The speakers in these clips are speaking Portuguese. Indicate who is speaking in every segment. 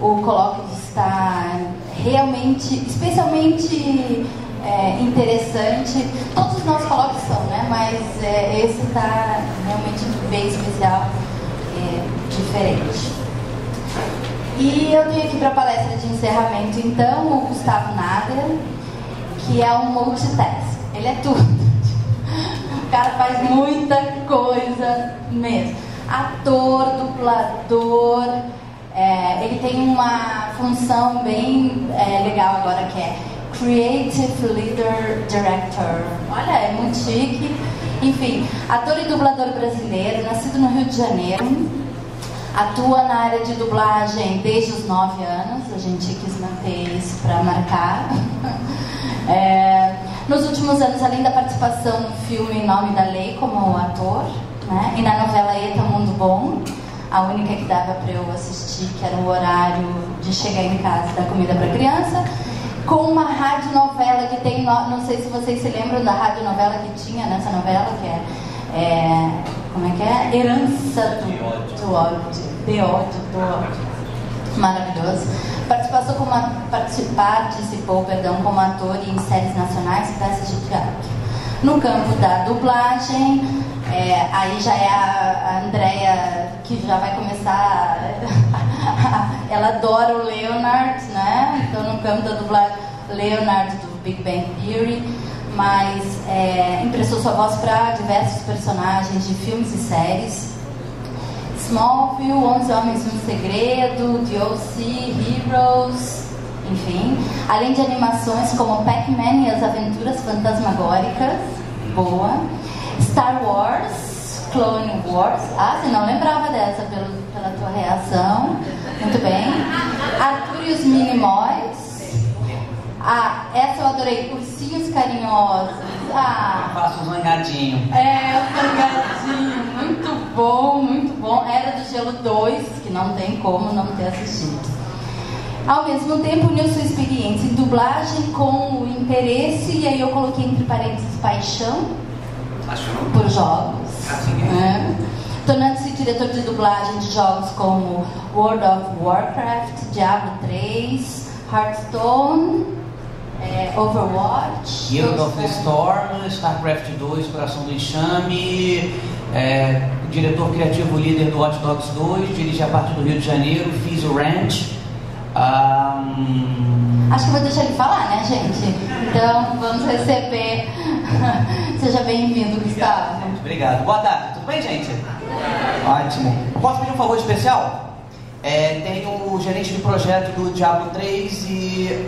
Speaker 1: o colóquio está realmente, especialmente interessante. Todos os nossos colóquios são, né? Mas esse está realmente bem especial, diferente. E eu tenho aqui para a palestra de encerramento, então, o Gustavo Nader, que é um multitask. Ele é tudo. O cara faz muita coisa mesmo. Ator, dublador, ele tem uma função bem legal agora, que é Creative Leader Director. Olha, é muito chique. Enfim, ator e dublador brasileiro, nascido no Rio de Janeiro. Atua na área de dublagem desde os 9 anos. A gente quis manter isso para marcar. Nos últimos anos, além da participação no filme Em Nome da Lei como ator, né, e na novela Eta Mundo Bom, a única que dava para eu assistir, que era o horário de chegar em casa e dar comida para criança, com uma radionovela que tem, não sei se vocês se lembram da radionovela que tinha nessa novela, que como é que é? Herança do ódio. De ódio, do ódio. Maravilhoso. Participou como ator em séries nacionais e peças de teatro. No campo da dublagem, aí já é a Andrea que já vai começar. Ela adora o Leonard, né? Então, no campo da dublagem, Leonard do Big Bang Theory, mas emprestou sua voz para diversos personagens de filmes e séries. Smallville, 11 Homens e um Segredo, The O.C., Heroes, enfim. Além de animações como Pac-Man e as Aventuras Fantasmagóricas, boa. Star Wars, Clone Wars, você não lembrava dessa pela tua reação, muito bem. Arthur e os Minimoys. Essa eu adorei, Ursinhos Carinhosos.
Speaker 2: Eu faço um zangadinho.
Speaker 1: O zangadinho, muito bom, muito bom. Era do Gelo 2, que não tem como não ter assistido. Ao mesmo tempo, uniu sua experiência em dublagem com o interesse, e aí eu coloquei entre parênteses paixão por jogos, tornando-se diretor de dublagem de jogos como World of Warcraft, Diablo 3, Hearthstone, Overwatch,
Speaker 2: Heroes of the Storm, StarCraft 2, Coração do Enxame, diretor criativo líder do Watch Dogs 2, dirige a parte do Rio de Janeiro, fiz o Ranch.
Speaker 1: Acho que vou deixar ele falar, né, gente? Então, vamos receber. Seja bem-vindo, Gustavo.
Speaker 2: Obrigado. Boa tarde, tudo bem, gente? Ótimo. Posso pedir um favor especial? Tem o gerente de projeto do Diablo 3 e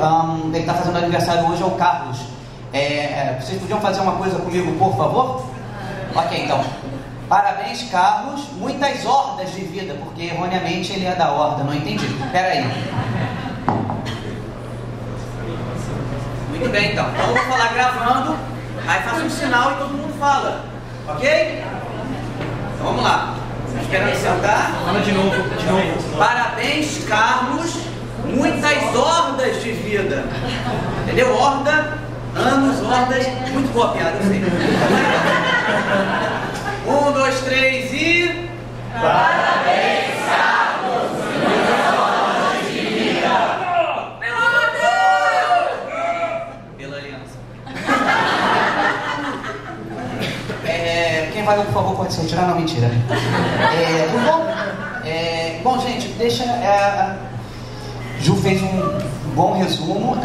Speaker 2: ele está fazendo aniversário hoje, é o Carlos. Vocês podiam fazer uma coisa comigo, por favor? Ok, então. Parabéns, Carlos. Muitas hordas de vida, porque erroneamente ele é da horda, não entendi. Espera aí. Muito bem, então. Então eu vou falar gravando, aí faço um sinal e todo mundo fala. Ok? Então vamos lá. Esperando sentar.
Speaker 3: Fala de novo.
Speaker 2: Parabéns, Carlos. Muitas hordas de vida. Entendeu? Horda, anos, hordas. Muito boa piada, eu sei. 1, 2, 3 e...
Speaker 4: Parabéns, Carlos. Muitas hordas de vida.
Speaker 2: Pela aliança. Quem vai, por favor, pode se retirar? Não, mentira. Tudo bom? Bom, gente, deixa... Ju fez um bom resumo.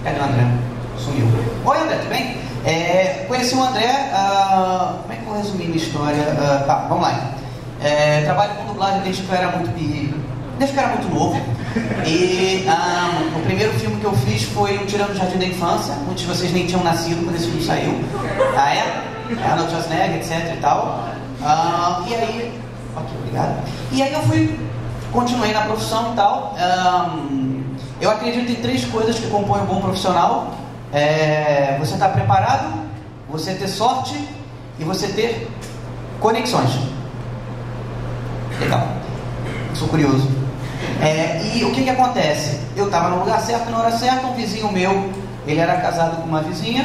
Speaker 2: Cadê o André? Sumiu. Oi, André, tudo bem? Conheci o André. Como é que eu vou resumir minha história? Vamos lá. Trabalho com dublagem desde que eu era muito novo. E o primeiro filme que eu fiz foi O Tirano do Jardim da Infância. Muitos de vocês nem tinham nascido quando esse filme saiu. Arnold Schwarzenegger, etc e tal. E aí... Ok, obrigado. E aí eu continuei na profissão e tal. Eu acredito em 3 coisas que compõem um bom profissional. Você estar preparado, você ter sorte e você ter conexões. Legal. Sou curioso. E o que acontece? Eu estava no lugar certo, na hora certa. Um vizinho meu, ele era casado com uma vizinha,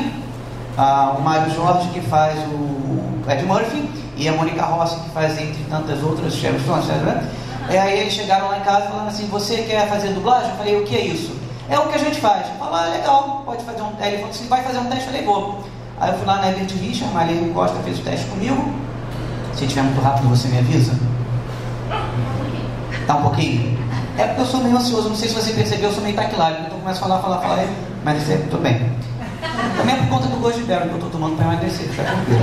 Speaker 2: o Mário Jorge, que faz o Ed Murphy, e a Mônica Rossi, que faz, entre tantas outras, Sharon Stone, etc. Aí eles chegaram lá em casa falando assim, você quer fazer dublagem? Eu falei, o que é isso? É o que a gente faz. Eu falei, legal, pode fazer um teste. Ele falou assim, vai fazer um teste? Eu falei, vou. Aí eu fui lá na Herbert Richard, Marlene Costa fez o teste comigo. Se estiver muito rápido, você me avisa? Tá um pouquinho? É porque eu sou meio ansioso, não sei se você percebeu, eu sou meio taquilário, então eu começo a falar, mas isso é tudo bem. Também é por conta do gosto de Berry que eu tô tomando para emagrecer, fica tranquilo.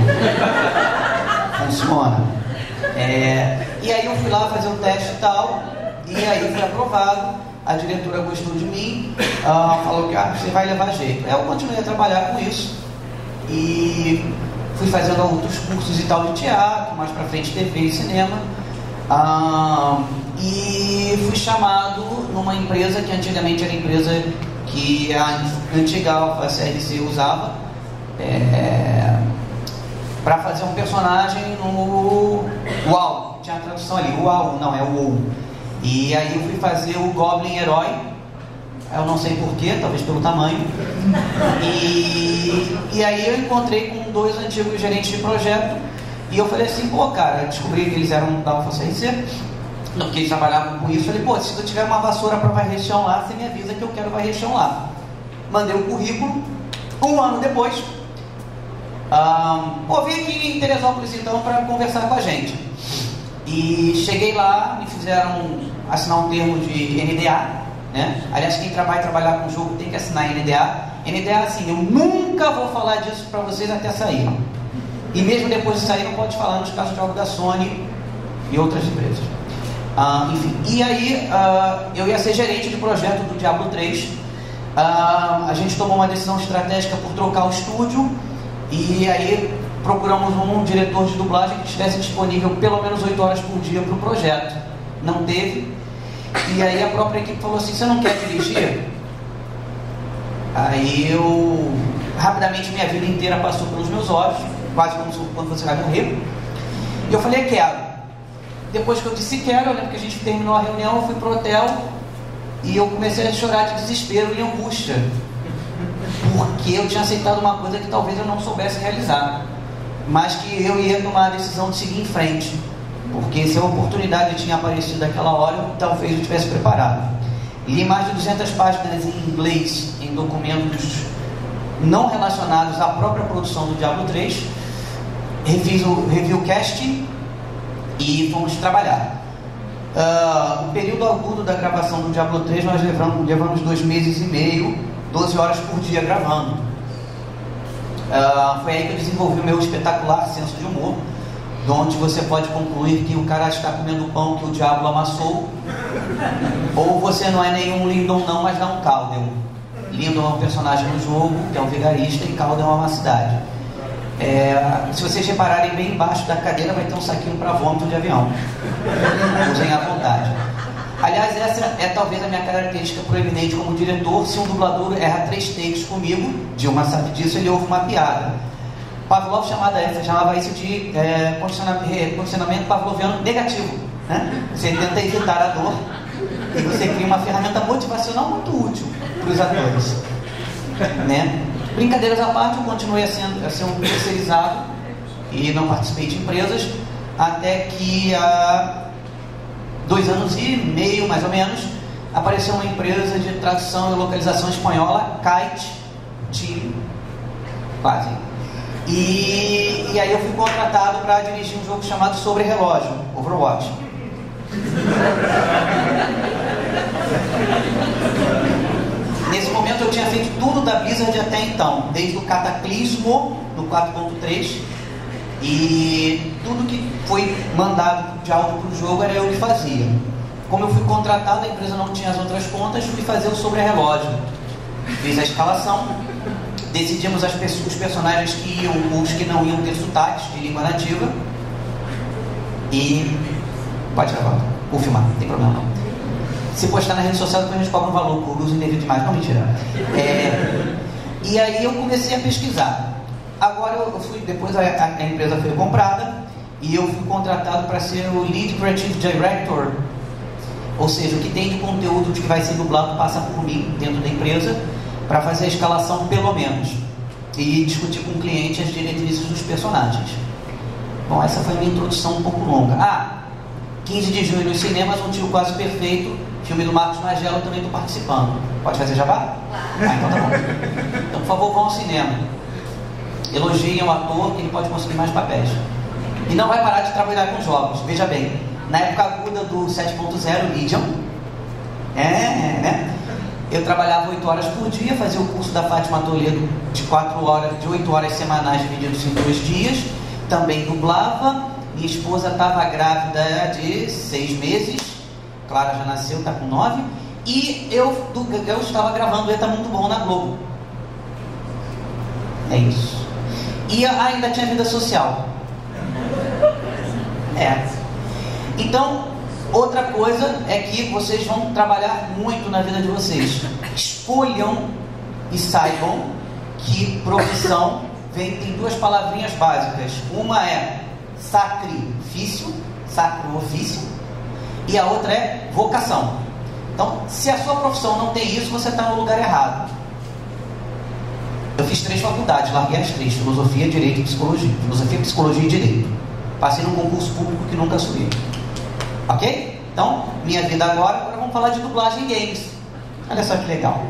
Speaker 2: Funciona. E aí eu fui lá fazer um teste e tal, e aí fui aprovado, a diretora gostou de mim, falou que você vai levar jeito. Eu continuei a trabalhar com isso, e fui fazendo outros cursos e tal de teatro, mais pra frente TV e cinema, e fui chamado numa empresa que antigamente era a empresa que a antiga Alfa CRC usava, para fazer um personagem no UAU, tinha a tradução ali, UAU, não, é o UAU. E aí eu fui fazer o Goblin Herói, eu não sei porquê, talvez pelo tamanho, e aí eu encontrei com 2 antigos gerentes de projeto, e eu falei assim, pô cara, eu descobri que eles eram da Alfa CRC, porque eles trabalhavam com isso, eu falei, pô, se eu tiver uma vassoura para varrer chão lá, você me avisa que eu quero varrer chão lá. Mandei o currículo, 1 ano depois, vim aqui em Teresópolis então para conversar com a gente. E cheguei lá, me fizeram assinar um termo de NDA, né? Aliás, quem vai trabalhar com o jogo tem que assinar NDA. NDA assim, eu nunca vou falar disso para vocês até sair. E mesmo depois de sair, não pode falar nos casos de jogos da Sony e outras empresas. Enfim, e aí eu ia ser gerente de projeto do Diablo 3. A gente tomou uma decisão estratégica por trocar o estúdio, e aí procuramos um diretor de dublagem que estivesse disponível pelo menos 8 horas por dia para o projeto. Não teve. E aí a própria equipe falou assim, você não quer dirigir? Aí eu, rapidamente minha vida inteira passou pelos meus olhos, quase como quando você vai morrer. E eu falei, quero. Depois que eu disse quero, eu lembro que a gente terminou a reunião, eu fui pro hotel e eu comecei a chorar de desespero e angústia, porque eu tinha aceitado uma coisa que talvez eu não soubesse realizar, mas que eu ia tomar a decisão de seguir em frente, porque se a oportunidade tinha aparecido naquela hora, talvez eu tivesse preparado. Li mais de 200 páginas em inglês, em documentos não relacionados à própria produção do Diablo 3, revi o casting e fomos trabalhar. O período agudo da gravação do Diablo 3 nós levamos 2 meses e meio, 12 horas por dia gravando. Foi aí que eu desenvolvi o meu espetacular senso de humor, onde você pode concluir que o cara está comendo o pão que o diabo amassou, ou você não é nenhum Lindon não, mas dá um Caldel. Lindon é um personagem no jogo, que é um vigarista, e Caldel é uma cidade. Se vocês repararem, bem embaixo da cadeira vai ter um saquinho para vômito de avião. Usem à vontade. Aliás, essa é talvez a minha característica proeminente como diretor. Se um dublador erra 3 takes comigo, Dilma sabe disso, ele ouve uma piada. Pavlov chamava isso de condicionamento pavloviano negativo, né? Você tenta evitar a dor e você cria uma ferramenta motivacional muito útil para os atores, né? Brincadeiras à parte, eu continuei a ser um terceirizado e não participei de empresas, até que há 2 anos e meio, mais ou menos, apareceu uma empresa de tradução e localização espanhola, Kite Team, quase. E aí eu fui contratado para dirigir um jogo chamado Sobre Relógio, Overwatch. Nesse momento eu tinha feito tudo da Blizzard até então, desde o Cataclismo no 4.3, e tudo que foi mandado de algo para o jogo era eu que fazia. Como eu fui contratado, a empresa não tinha as outras contas, fui fazer o Sobre Relógio. Fiz a escalação, decidimos os personagens que iam ou os que não iam ter sotaques de língua nativa, e pode gravar, vou filmar, não tem problema não. Se postar na rede social, depois a gente cobra um valor por uso indevido demais. Não, mentira. E aí eu comecei a pesquisar. Agora depois a empresa foi comprada e eu fui contratado para ser o Lead Creative Director. Ou seja, o que tem de conteúdo de que vai ser dublado passa por mim dentro da empresa, para fazer a escalação pelo menos. E discutir com o cliente as diretrizes dos personagens. Bom, essa foi a minha introdução um pouco longa. 15 de junho nos cinemas, Um Tio Quase Perfeito, filme do Marcos Magelo, também estou participando. Pode fazer jabá? Então tá bom. Então, por favor, vão ao cinema. Elogiem o ator, que ele pode conseguir mais papéis. E não vai parar de trabalhar com jogos. Veja bem, na época aguda do 7.0, Legion, né? Eu trabalhava 8 horas por dia, fazia o curso da Fátima Toledo de 8 horas semanais, divididos em 2 dias. Também dublava. Minha esposa estava grávida de 6 meses. Clara já nasceu, está com 9. E eu estava gravando Eta Muito Bom na Globo. É isso. E ainda tinha vida social. Então, outra coisa é que vocês vão trabalhar muito na vida de vocês. Escolham e saibam que profissão tem 2 palavrinhas básicas. Uma é sacrifício, sacro ofício, e a outra é vocação. Então, se a sua profissão não tem isso, você está no lugar errado. Eu fiz 3 faculdades, larguei as 3: filosofia, direito e psicologia. Filosofia, psicologia e direito. Passei num concurso público que nunca assumi. Ok? Então, minha vida agora vamos falar de dublagem em games. Olha só que legal.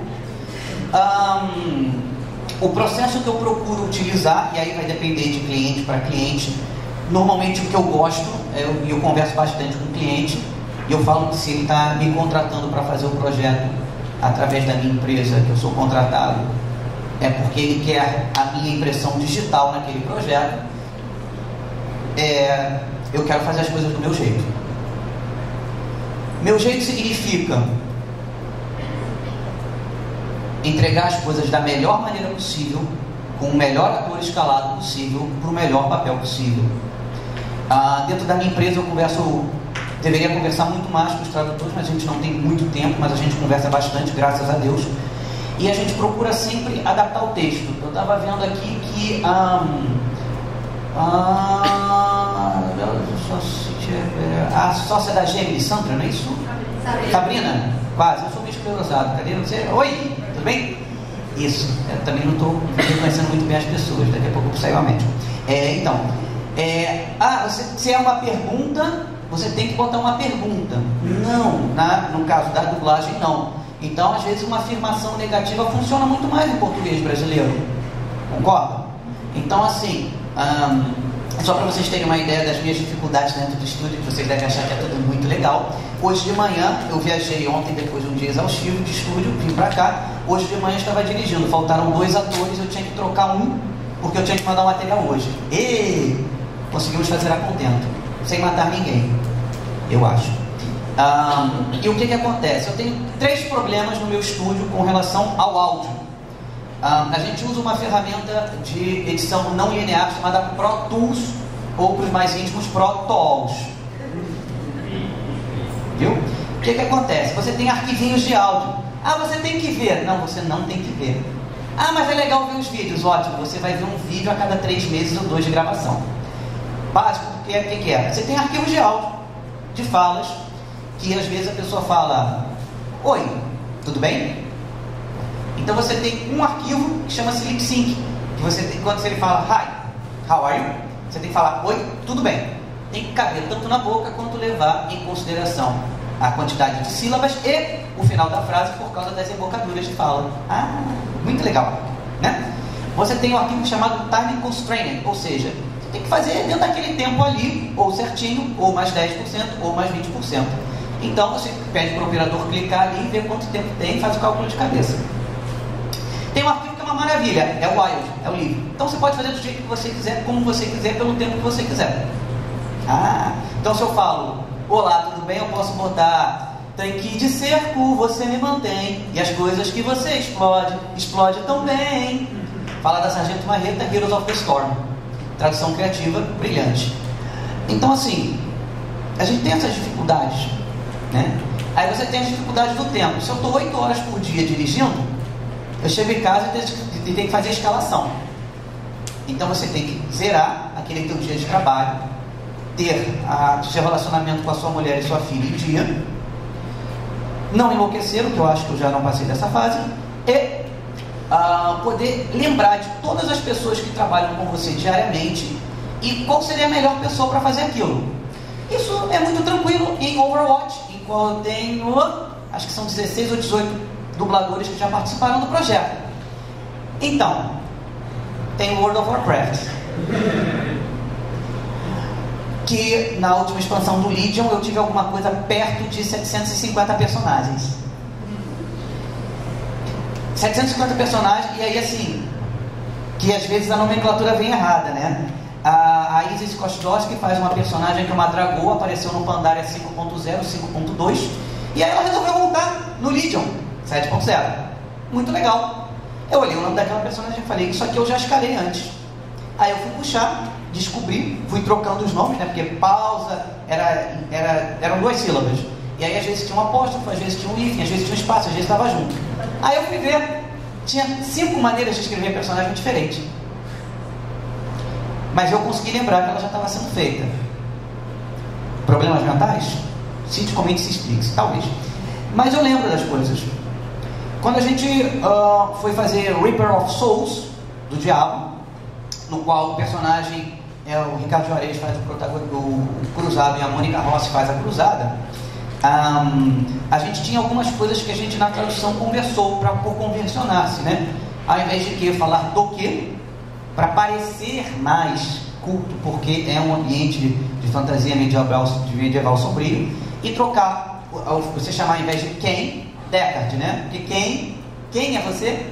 Speaker 2: O processo que eu procuro utilizar, e aí vai depender de cliente para cliente. Normalmente o que eu gosto, eu converso bastante com o cliente, e eu falo que se ele está me contratando para fazer o projeto através da minha empresa, que eu sou contratado, é porque ele quer a minha impressão digital naquele projeto. Eu quero fazer as coisas do meu jeito. Meu jeito significa entregar as coisas da melhor maneira possível, com o melhor ator escalado possível, para o melhor papel possível. Dentro da minha empresa eu deveria conversar muito mais com os tradutores, mas a gente não tem muito tempo, mas a gente conversa bastante, graças a Deus. E a gente procura sempre adaptar o texto. Eu estava vendo aqui que a sócia da Gemini, Sandra, não é isso? Sabrina? Quase, eu sou meio esclerosado. Cadê você? Oi, tudo bem? Isso, eu também não estou reconhecendo muito bem as pessoas, daqui a pouco eu saio a mente. Se é uma pergunta, você tem que botar uma pergunta. Não, no caso da dublagem, não. Então, às vezes, uma afirmação negativa funciona muito mais em português brasileiro. Concorda? Então, assim, só para vocês terem uma ideia das minhas dificuldades dentro do estúdio, que vocês devem achar que é tudo muito legal. Hoje de manhã, eu viajei ontem, depois de um dia exaustivo de estúdio, vim para cá. Hoje de manhã eu estava dirigindo, faltaram 2 atores, eu tinha que trocar um, porque eu tinha que mandar um material hoje. E conseguimos fazer a contento, sem matar ninguém, eu acho. E o que acontece? Eu tenho 3 problemas no meu estúdio com relação ao áudio. A gente usa uma ferramenta de edição não linear chamada Pro Tools, ou para os mais íntimos, Pro Tools. Viu? O que acontece? Você tem arquivinhos de áudio. Você tem que ver. Não, você não tem que ver. Mas é legal ver os vídeos. Ótimo, você vai ver um vídeo a cada 3 meses ou 2 de gravação. Básico, o que é? Você tem arquivos de áudio, de falas, que às vezes a pessoa fala: oi, tudo bem? Então você tem um arquivo que chama-se lip sync, que você tem, quando ele fala hi, how are you? Você tem que falar: oi, tudo bem. Tem que caber tanto na boca quanto levar em consideração a quantidade de sílabas e o final da frase por causa das embocaduras de fala. Muito legal, né? Você tem um arquivo chamado time constraint, ou seja, você tem que fazer dentro daquele tempo ali, ou certinho, ou mais 10%, ou mais 20%. Então você pede para o operador clicar ali e ver quanto tempo tem e faz o cálculo de cabeça. Tem um arquivo que é uma maravilha, é o wild, é o livre. Então você pode fazer do jeito que você quiser, como você quiser, pelo tempo que você quiser. Então se eu falo: olá, tudo bem? Eu posso botar: tanque de cerco, você me mantém, e as coisas que você explode também. Fala da Sargento Marreta, Heroes of the Storm. Tradução criativa, brilhante. Então assim, a gente tem essas dificuldades, né? Aí você tem as dificuldades do tempo. Se eu estou 8 horas por dia dirigindo, eu chego em casa e tenho que fazer a escalação. Então você tem que zerar aquele teu dia de trabalho, ter seu relacionamento com a sua mulher e sua filha em dia, não enlouquecer, o que eu acho que eu já não passei dessa fase, e poder lembrar de todas as pessoas que trabalham com você diariamente e qual seria a melhor pessoa para fazer aquilo. Isso é muito tranquilo em Overwatch, em qual eu tenho, acho que são 16 ou 18 dubladores que já participaram do projeto. Então, tem World of Warcraft, que na última expansão do Legion eu tive alguma coisa perto de 750 personagens. 750 personagens, e aí assim, que às vezes a nomenclatura vem errada, né? A Isis Kostowski faz uma personagem que é uma dragoa, apareceu no Pandaria 5.0, 5.2, e aí ela resolveu voltar no Legion 7.0. Muito legal. Eu olhei o nome daquela personagem e falei, isso aqui eu já escalei antes. Aí eu fui puxar, descobri, fui trocando os nomes, né? Porque pausa eram 2 sílabas. E aí às vezes tinha um apóstrofo, às vezes tinha um hífen, às vezes tinha um espaço, às vezes estava junto. Aí eu fui ver, tinha 5 maneiras de escrever personagem diferente. Mas eu consegui lembrar que ela já estava sendo feita. Problemas mentais? Cite, comente, se explique, talvez. Mas eu lembro das coisas. Quando a gente foi fazer Reaper of Souls, do Diabo, no qual o personagem o Ricardo Juarez faz o protagonista, o Cruzado, e a Mônica Rossi faz a Cruzada, a gente tinha algumas coisas que a gente na tradução conversou por convencionar-se, né? Ao invés de falar do que, para parecer mais culto, porque é um ambiente de fantasia medieval sombrio, e trocar, você chamar ao invés de quem, Deckard, né? Porque quem é você?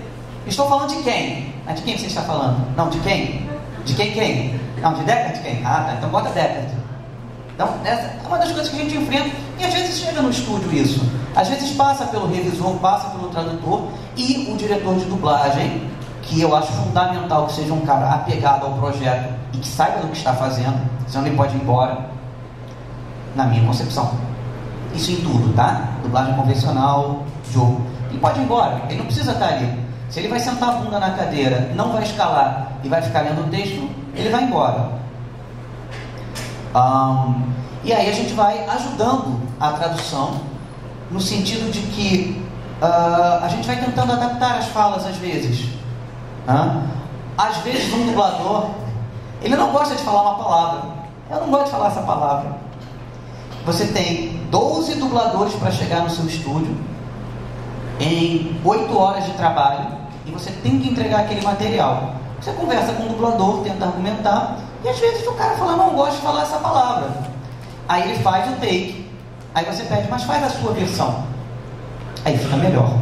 Speaker 2: Estou falando de quem? Mas de quem você está falando? Não, de quem? De quem? Não, de Deckard quem? Ah, tá, então bota Deckard. Então, essa é uma das coisas que a gente enfrenta, e às vezes chega no estúdio isso. Às vezes passa pelo revisor, passa pelo tradutor, e o diretor de dublagem, que eu acho fundamental que seja um cara apegado ao projeto e que saiba do que está fazendo, senão ele pode ir embora, na minha concepção. Isso em tudo, tá? Dublagem convencional, jogo. Ele pode ir embora, ele não precisa estar ali. Se ele vai sentar a bunda na cadeira, não vai escalar e vai ficar lendo o texto, ele vai embora. E aí a gente vai ajudando a tradução, no sentido de que a gente vai tentando adaptar as falas às vezes. Às vezes um dublador, ele não gosta de falar uma palavra. Eu não gosto de falar essa palavra. Você tem 12 dubladores para chegar no seu estúdio em 8 horas de trabalho, e você tem que entregar aquele material. Você conversa com o dublador, tenta argumentar, e às vezes o cara fala, não gosto de falar essa palavra. Aí ele faz o take, aí você pede, mas faz a sua versão. Aí fica melhor.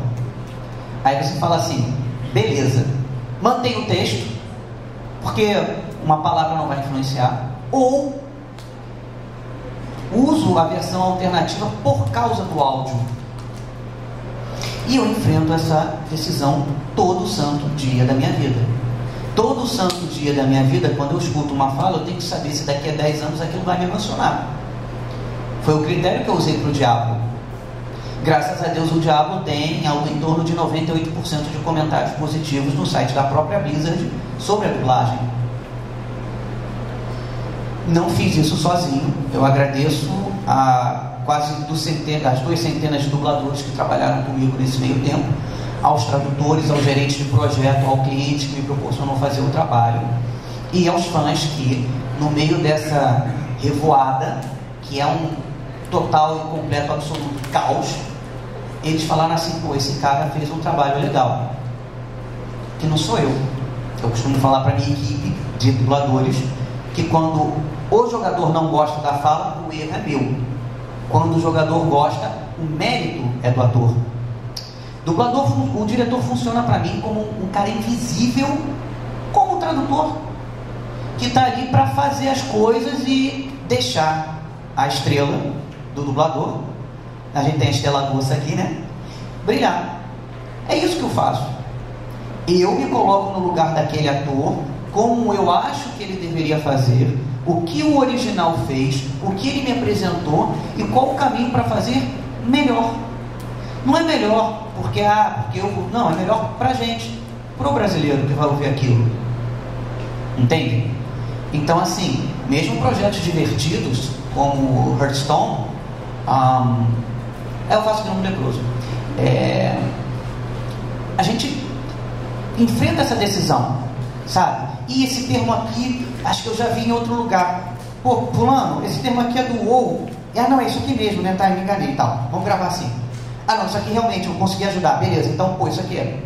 Speaker 2: Aí você fala assim, beleza, mantém o texto, porque uma palavra não vai influenciar, ou uso a versão alternativa por causa do áudio. E eu enfrento essa decisão todo santo dia da minha vida. Todo santo dia da minha vida, quando eu escuto uma fala, eu tenho que saber se daqui a 10 anos aquilo vai me emocionar. Foi o critério que eu usei para o Diabo. Graças a Deus o Diabo tem algo em torno de 98% de comentários positivos no site da própria Blizzard sobre a dublagem. Não fiz isso sozinho. Eu agradeço a quase as 2 centenas de dubladores que trabalharam comigo nesse meio tempo, aos tradutores, aos gerentes de projeto, ao cliente que me proporcionou fazer o trabalho, e aos fãs que, no meio dessa revoada, que é um total e completo, absoluto caos, eles falaram assim, pô, esse cara fez um trabalho legal. Que não sou eu. Eu costumo falar para minha equipe de dubladores que quando o jogador não gosta da fala, o erro é meu. Quando o jogador gosta, o mérito é do ator. O diretor funciona para mim como um cara invisível, como o tradutor, que está ali para fazer as coisas e deixar a estrela do dublador, a gente tem a Estela Gossa aqui, né? Brilhar. É isso que eu faço. Eu me coloco no lugar daquele ator, como eu acho que ele deveria fazer, o que o original fez, o que ele me apresentou e qual o caminho para fazer melhor. Não é melhor porque eu... Não, é melhor pra gente, pro brasileiro que vai ouvir aquilo. Entende? Então, assim, mesmo projetos divertidos como Hearthstone, eu faço Grão Leproso. A gente enfrenta essa decisão, sabe? E esse termo aqui, acho que eu já vi em outro lugar. Pô, fulano, esse termo aqui é do ou. Ah, não, é isso aqui mesmo, né? Tá, me enganei e tal. Vamos gravar assim. Ah, não, isso aqui realmente eu consegui ajudar. Beleza, então, pô, isso aqui é.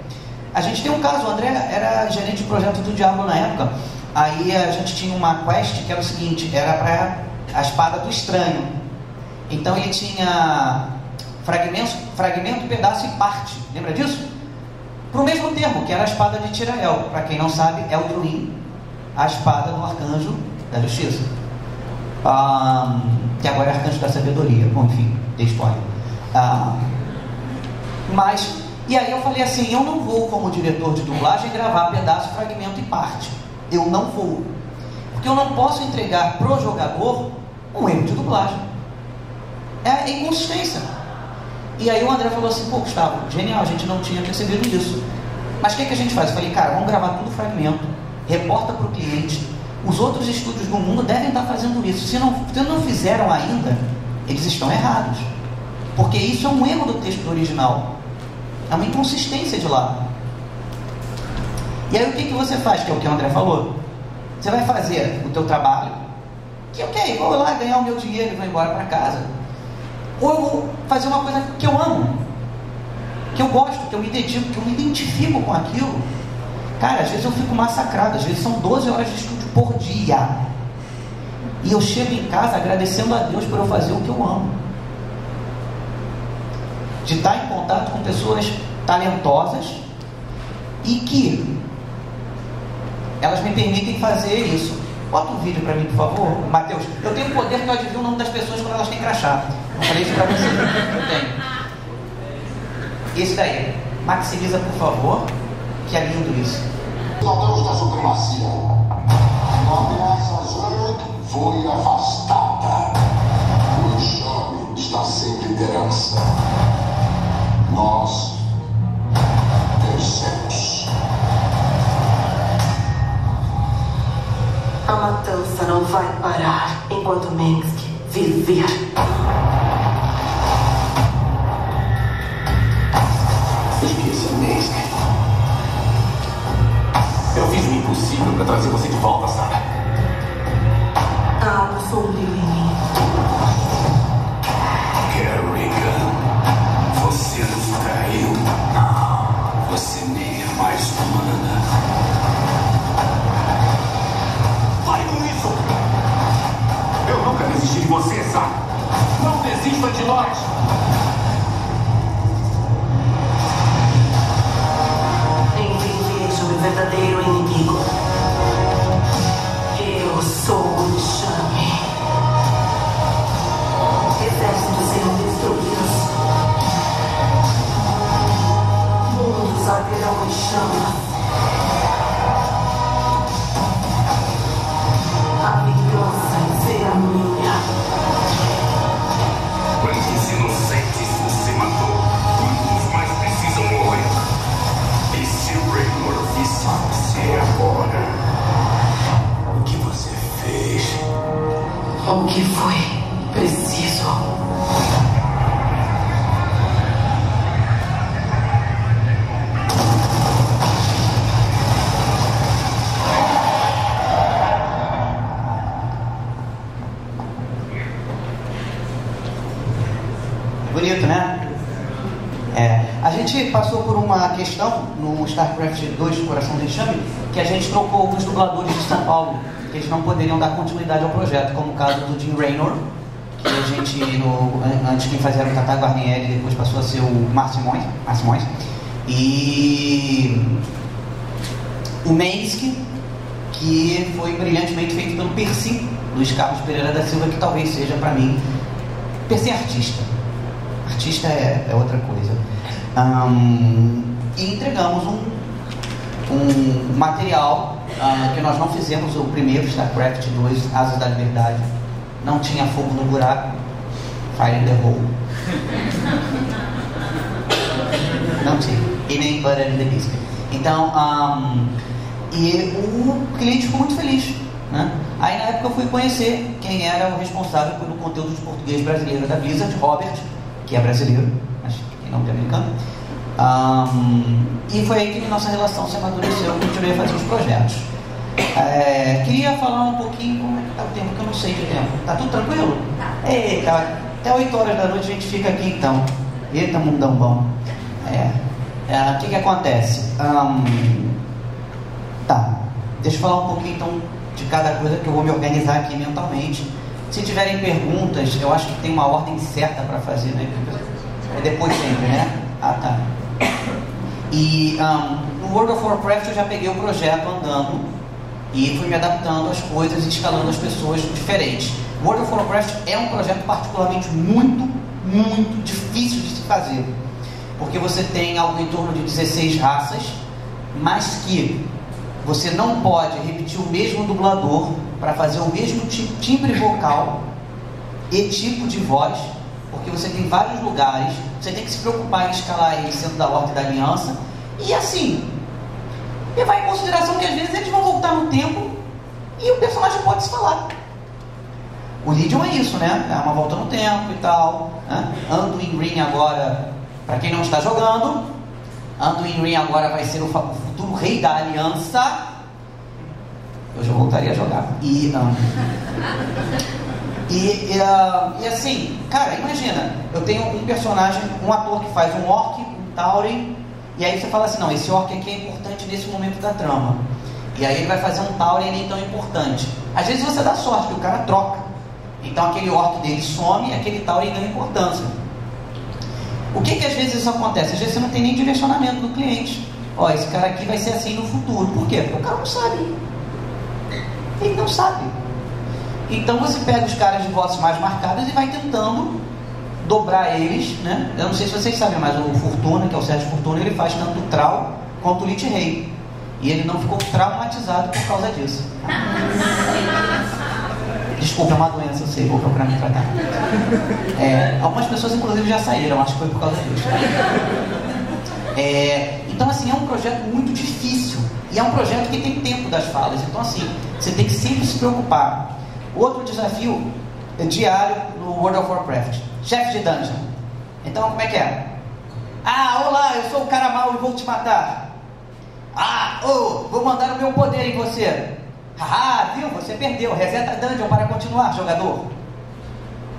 Speaker 2: A gente tem um caso, o André era gerente de projeto do Diablo na época. Aí a gente tinha uma quest que era o seguinte, era para a espada do estranho. Então ele tinha fragmento, pedaço e parte. Lembra disso? Para o mesmo termo, que era a espada de Tirael. Para quem não sabe, é o Druin, a espada do arcanjo da justiça. Que agora é arcanjo da sabedoria. Bom, enfim, dei spoiler. E aí eu falei assim, eu não vou como diretor de dublagem gravar pedaço, fragmento e parte. Eu não vou. Porque eu não posso entregar pro jogador um erro de dublagem. É inconsistência. E aí o André falou assim, pô, Gustavo, genial, a gente não tinha percebido isso. Mas o que a gente faz? Eu falei, cara, vamos gravar tudo fragmento, reporta pro cliente. Os outros estúdios do mundo devem estar fazendo isso. Se não fizeram ainda, eles estão errados. Porque isso é um erro do texto original. É uma inconsistência de lá. E aí o que você faz? Que é o que o André falou. Você vai fazer o teu trabalho, que ok, vou lá ganhar o meu dinheiro e vou embora para casa. Ou eu vou fazer uma coisa que eu amo, que eu gosto, que eu me dedico, que eu me identifico com aquilo. Cara, às vezes eu fico massacrado, às vezes são 12 horas de estúdio por dia. E eu chego em casa agradecendo a Deus por eu fazer o que eu amo. De estar em contato com pessoas talentosas e que elas me permitem fazer isso. Bota um vídeo para mim, por favor, Matheus. Eu tenho o poder que eu adivinho o nome das pessoas quando elas têm crachá. Eu falei isso para você. Eu tenho. Esse daí. Maximiza, por favor, que é lindo isso.
Speaker 3: Cidadãos da supremacia, a ameaça Zurg foi afastada. O enxame está sem liderança. Nós vencemos.
Speaker 5: A matança não vai parar enquanto Mengsk viver.
Speaker 3: Esqueça, Mengsk. Eu fiz o impossível para trazer você de volta, Sarah.
Speaker 5: Há algo sombrio em mim.
Speaker 3: Kerrigan, você nos traiu. Não, você nem é mais humana. Pare com isso! Eu nunca desisti de você, Sarah. Não desista de nós!
Speaker 5: Enfim, vejo o verdadeiro inimigo. Eu sou o enxame. Exércitos serão destruídos. Mundos arderão em chamas. A vingança será minha.
Speaker 3: Quantos inocentes você matou? Quantos mais precisam morrer? E se Raynor visse você agora? O que você fez?
Speaker 5: O que foi preciso?
Speaker 2: Bonito, né? A gente passou por uma questão no StarCraft 2 Coração de Enxame, que a gente trocou alguns dubladores de São Paulo, que eles não poderiam dar continuidade ao projeto, como o caso do Jim Raynor, que a gente, antes quem fazia era o Tata Guarnieri, depois passou a ser o Márcio Simões, e o Mengsk, que foi brilhantemente feito pelo Percy, Luiz Carlos Pereira da Silva, que talvez seja para mim, Percy artista. Artista é outra coisa. E entregamos um material que nós não fizemos o primeiro StarCraft 2, Asas da Liberdade. Não tinha fogo no buraco. Fire in the hole. Não tinha. E nem butter in the biscuit. Então, e o cliente ficou muito feliz, né? Aí na época eu fui conhecer quem era o responsável pelo conteúdo de português brasileiro da Blizzard, Robert, que é brasileiro, mas tem nome de americano. E foi aí que nossa relação se amadureceu, eu continuei a fazer os projetos. Queria falar um pouquinho como é que tá o tempo, que eu não sei de tempo. Tá tudo tranquilo? Eita, até 8 horas da noite a gente fica aqui então. Eita, mundão bom. O que acontece? Tá, deixa eu falar um pouquinho então de cada coisa que eu vou me organizar aqui mentalmente. Se tiverem perguntas, eu acho que tem uma ordem certa para fazer, né? É depois sempre, né? Tá. E no World of Warcraft eu já peguei o projeto andando e fui me adaptando às coisas e escalando as pessoas diferentes. World of Warcraft é um projeto particularmente muito difícil de se fazer, porque você tem algo em torno de 16 raças, mas que você não pode repetir o mesmo dublador para fazer o mesmo timbre vocal e tipo de voz, porque você tem vários lugares, você tem que se preocupar em escalar eles sendo da Horda e da Aliança, e assim, levar em consideração que às vezes eles vão voltar no tempo e o personagem pode se falar. O Legion é isso, né? É uma volta no tempo e tal, né? Anduin Wrynn agora, para quem não está jogando, Anduin Wrynn agora vai ser o futuro rei da Aliança. Eu já voltaria a jogar. E assim, cara, imagina, eu tenho um personagem, um ator que faz um orc, um tauren, e aí você fala assim, não, esse orc aqui é importante nesse momento da trama. E aí ele vai fazer um tauren nem tão importante. Às vezes você dá sorte, que o cara troca. Então aquele orc dele some e aquele tauren ganha importância. O que às vezes isso acontece? Às vezes você não tem nem direcionamento do cliente. Ó, esse cara aqui vai ser assim no futuro. Por quê? Porque o cara não sabe. Ele não sabe. Então você pega os caras de vozes mais marcadas e vai tentando dobrar eles, né? Eu não sei se vocês sabem, mas o Fortuna, que é o Sérgio Fortuna, ele faz tanto o Thrall quanto o Lich Rei. E ele não ficou traumatizado por causa disso. Desculpa, é uma doença, eu sei, vou procurar me tratar. Algumas pessoas, inclusive, já saíram, acho que foi por causa disso. Então, assim, é um projeto muito difícil. E é um projeto que tem tempo das falas. Então, assim, você tem que sempre se preocupar. Outro desafio diário no World of Warcraft: chefe de dungeon. Então, como é que é? Olá, eu sou o cara mau e vou te matar. Vou mandar o meu poder em você. Viu? Você perdeu. Reseta a dungeon para continuar, jogador.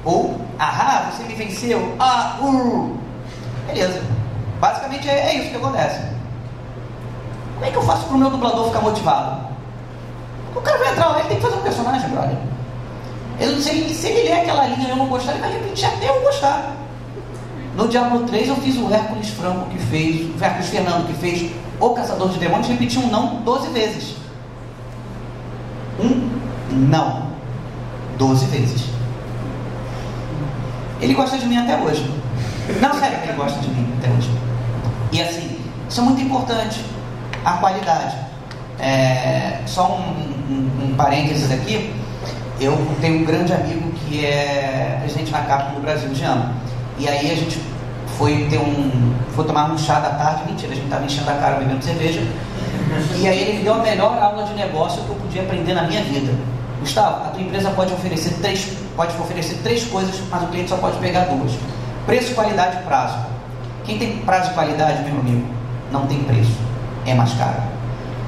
Speaker 2: Ou, você me venceu. Beleza. Basicamente é isso que acontece. Como é que eu faço para o meu dublador ficar motivado? O cara vai entrar lá, ele tem que fazer um personagem, brother. Se ele ler aquela linha e eu não gostar, ele vai repetir até eu gostar. No Diablo 3 eu fiz o Hércules Franco que fez, o Hércules Fernando que fez o Caçador de Demônios, repetiu um não 12 vezes. Não 12 vezes. Ele gosta de mim até hoje. Não, sério, ele gosta de mim até hoje. E assim, isso é muito importante. A qualidade. Só um parênteses aqui. Eu tenho um grande amigo que é presidente da Capcom do Brasil, Jean. E aí a gente foi tomar um chá da tarde. Mentira, a gente estava enchendo a cara bebendo cerveja. E aí ele me deu a melhor aula de negócio que eu podia aprender na minha vida. Gustavo, a tua empresa pode oferecer três coisas, mas o cliente só pode pegar 2. Preço, qualidade e prazo. Quem tem prazo e qualidade, meu amigo, não tem preço. É mais caro.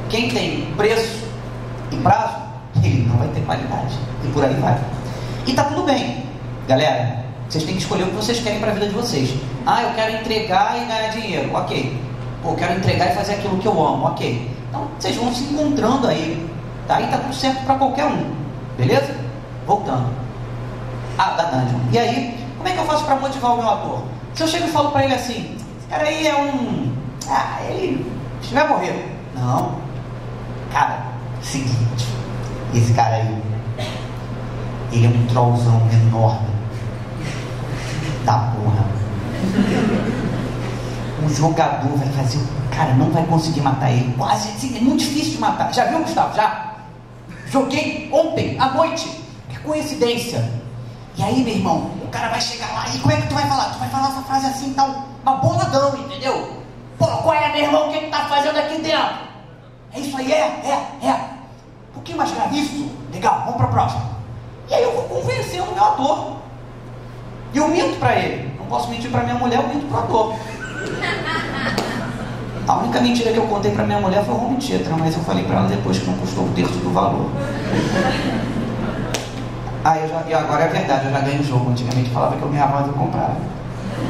Speaker 2: Quem tem preço e prazo, ele não vai ter qualidade. E por aí vai. E tá tudo bem. Galera, vocês têm que escolher o que vocês querem para a vida de vocês. Eu quero entregar e ganhar dinheiro. Ok. Eu quero entregar e fazer aquilo que eu amo. Ok. Então, vocês vão se encontrando aí. Tá? E tá tudo certo para qualquer um. Beleza? Voltando. Da dungeon. E aí, como é que eu faço para motivar o meu ator? Se eu chego e falo para ele assim, esse cara aí é ele vai morrer. Não. Cara, seguinte, esse cara aí, ele é um trollzão enorme da porra. Um jogador vai fazer, cara, não vai conseguir matar ele. Quase, assim, é muito difícil de matar. Já viu, Gustavo? Já? Joguei ontem, à noite. Que coincidência. E aí, meu irmão, o cara vai chegar lá e como é que tu vai falar? Tu vai falar essa frase assim, tal, uma boladão, entendeu? Qual é, meu irmão? O que tu tá fazendo aqui dentro? É isso aí, Um pouquinho mais grave. Isso, legal, vamos pra próxima. E aí eu vou convencendo o meu ator. E eu minto pra ele. Não posso mentir pra minha mulher, eu minto pro ator. A única mentira que eu contei pra minha mulher foi o home theater, mas eu falei pra ela depois que não custou o terço do valor. E agora é verdade, eu já ganho o jogo. Antigamente falava que eu ganhava, mas eu comprava.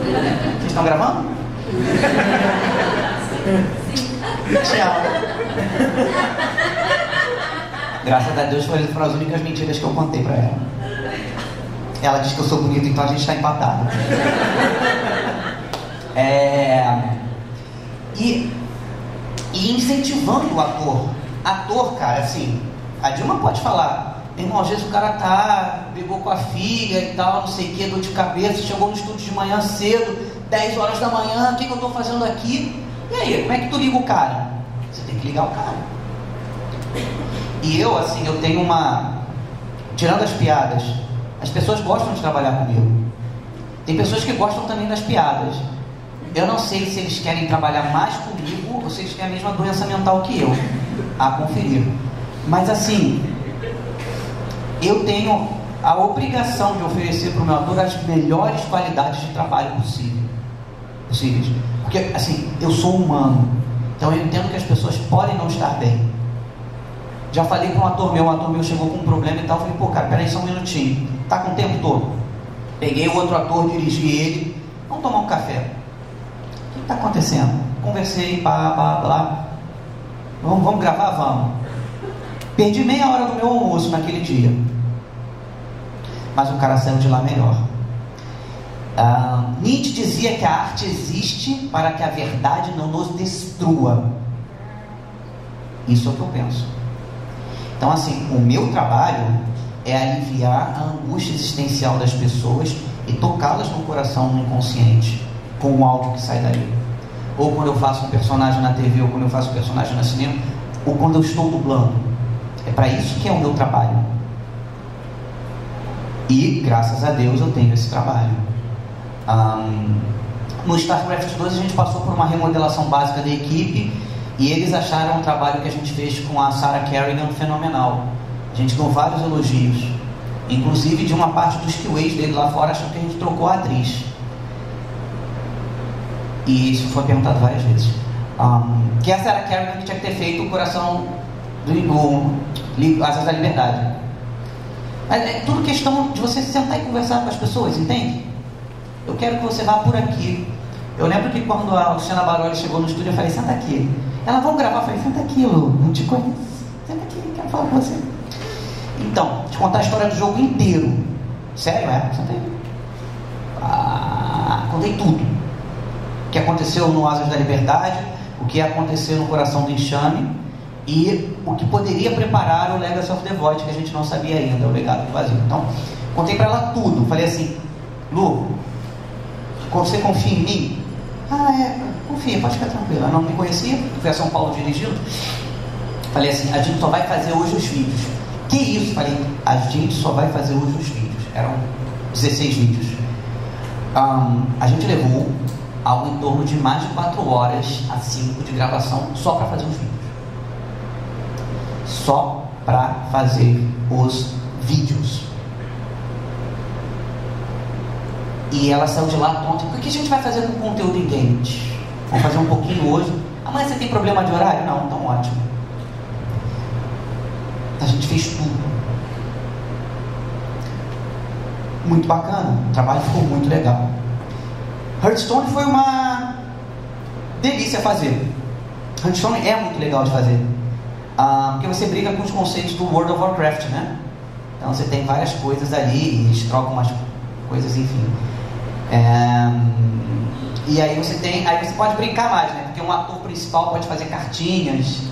Speaker 2: Vocês estão gravando? Tchau. Graças a Deus foram as únicas mentiras que eu contei pra ela. Ela diz que eu sou bonito, então a gente está empatado. E incentivando o ator. Ator, cara, assim, a Dilma pode falar, irmão, às vezes o cara brigou com a filha e tal, não sei o que, dor de cabeça, chegou no estúdio de manhã cedo, 10 horas da manhã, o que eu tô fazendo aqui? E aí, como é que tu liga o cara? Você tem que ligar o cara. E eu, assim, eu tenho tirando as piadas, as pessoas gostam de trabalhar comigo. Tem pessoas que gostam também das piadas. Eu não sei se eles querem trabalhar mais comigo ou se eles têm a mesma doença mental que eu, a conferir. Mas assim, eu tenho a obrigação de oferecer para o meu ator as melhores qualidades de trabalho possíveis. Porque assim, eu sou humano, então eu entendo que as pessoas podem não estar bem. Já falei com um ator meu chegou com um problema e tal, falei, pô cara, peraí só um minutinho, tá com o tempo todo? Peguei o outro ator, dirigi ele, vamos tomar um café. O que está acontecendo? Conversei, blá. Vamos gravar? Vamos. Perdi meia hora do meu almoço naquele dia. Mas o cara saiu de lá melhor. Nietzsche dizia que a arte existe para que a verdade não nos destrua. Isso é o que eu penso. Então assim, o meu trabalho é aliviar a angústia existencial das pessoas e tocá-las no coração, no inconsciente, com o áudio que sai dali. Ou quando eu faço um personagem na TV, ou quando eu faço um personagem no cinema, ou quando eu estou dublando. É para isso que é o meu trabalho. E, graças a Deus, eu tenho esse trabalho. No StarCraft 2 a gente passou por uma remodelação básica da equipe e eles acharam o trabalho que a gente fez com a Sarah Kerrigan fenomenal. A gente ganhou vários elogios, inclusive de uma parte dos QAs dele lá fora achando que a gente trocou a atriz. E isso foi perguntado várias vezes. Que essa era a Kerrigan que tinha que ter feito o coração do Asas da Liberdade. Mas é tudo questão de você sentar e conversar com as pessoas, entende? Eu quero que você vá por aqui. Eu lembro que quando a Luciana Baroli chegou no estúdio, eu falei, senta aqui. Ela, vamos gravar? Eu falei, senta aqui, Lu, não te conheço. Senta aqui, quero falar com você. Então, te contar a história do jogo inteiro. Sério, senta aí. Contei tudo. O que aconteceu no Asas da Liberdade, o que aconteceu no Coração do Enxame e o que poderia preparar o Legacy of the Void, que a gente não sabia ainda, o Legado do Vazio. Então, contei pra ela tudo. Falei assim, Lu, você confia em mim? Confia, pode ficar tranquila. Ela não me conhecia, fui a São Paulo dirigindo. Falei assim, a gente só vai fazer hoje os vídeos. Que isso? Falei, a gente só vai fazer hoje os vídeos. Eram 16 vídeos. A gente levou algo em torno de mais de 4 horas a 5 de gravação só para fazer os vídeos. Só para fazer os vídeos. E ela saiu de lá tonta. O que a gente vai fazer com o conteúdo em games? Vamos fazer um pouquinho hoje. Amanhã você tem problema de horário? Não, então ótimo. A gente fez tudo. Muito bacana. O trabalho ficou muito legal. Hearthstone foi uma delícia fazer. Hearthstone é muito legal de fazer. Porque você briga com os conceitos do World of Warcraft, né? Então você tem várias coisas ali, eles trocam umas coisas, enfim. E aí você pode brincar mais, né? Porque um ator principal pode fazer cartinhas,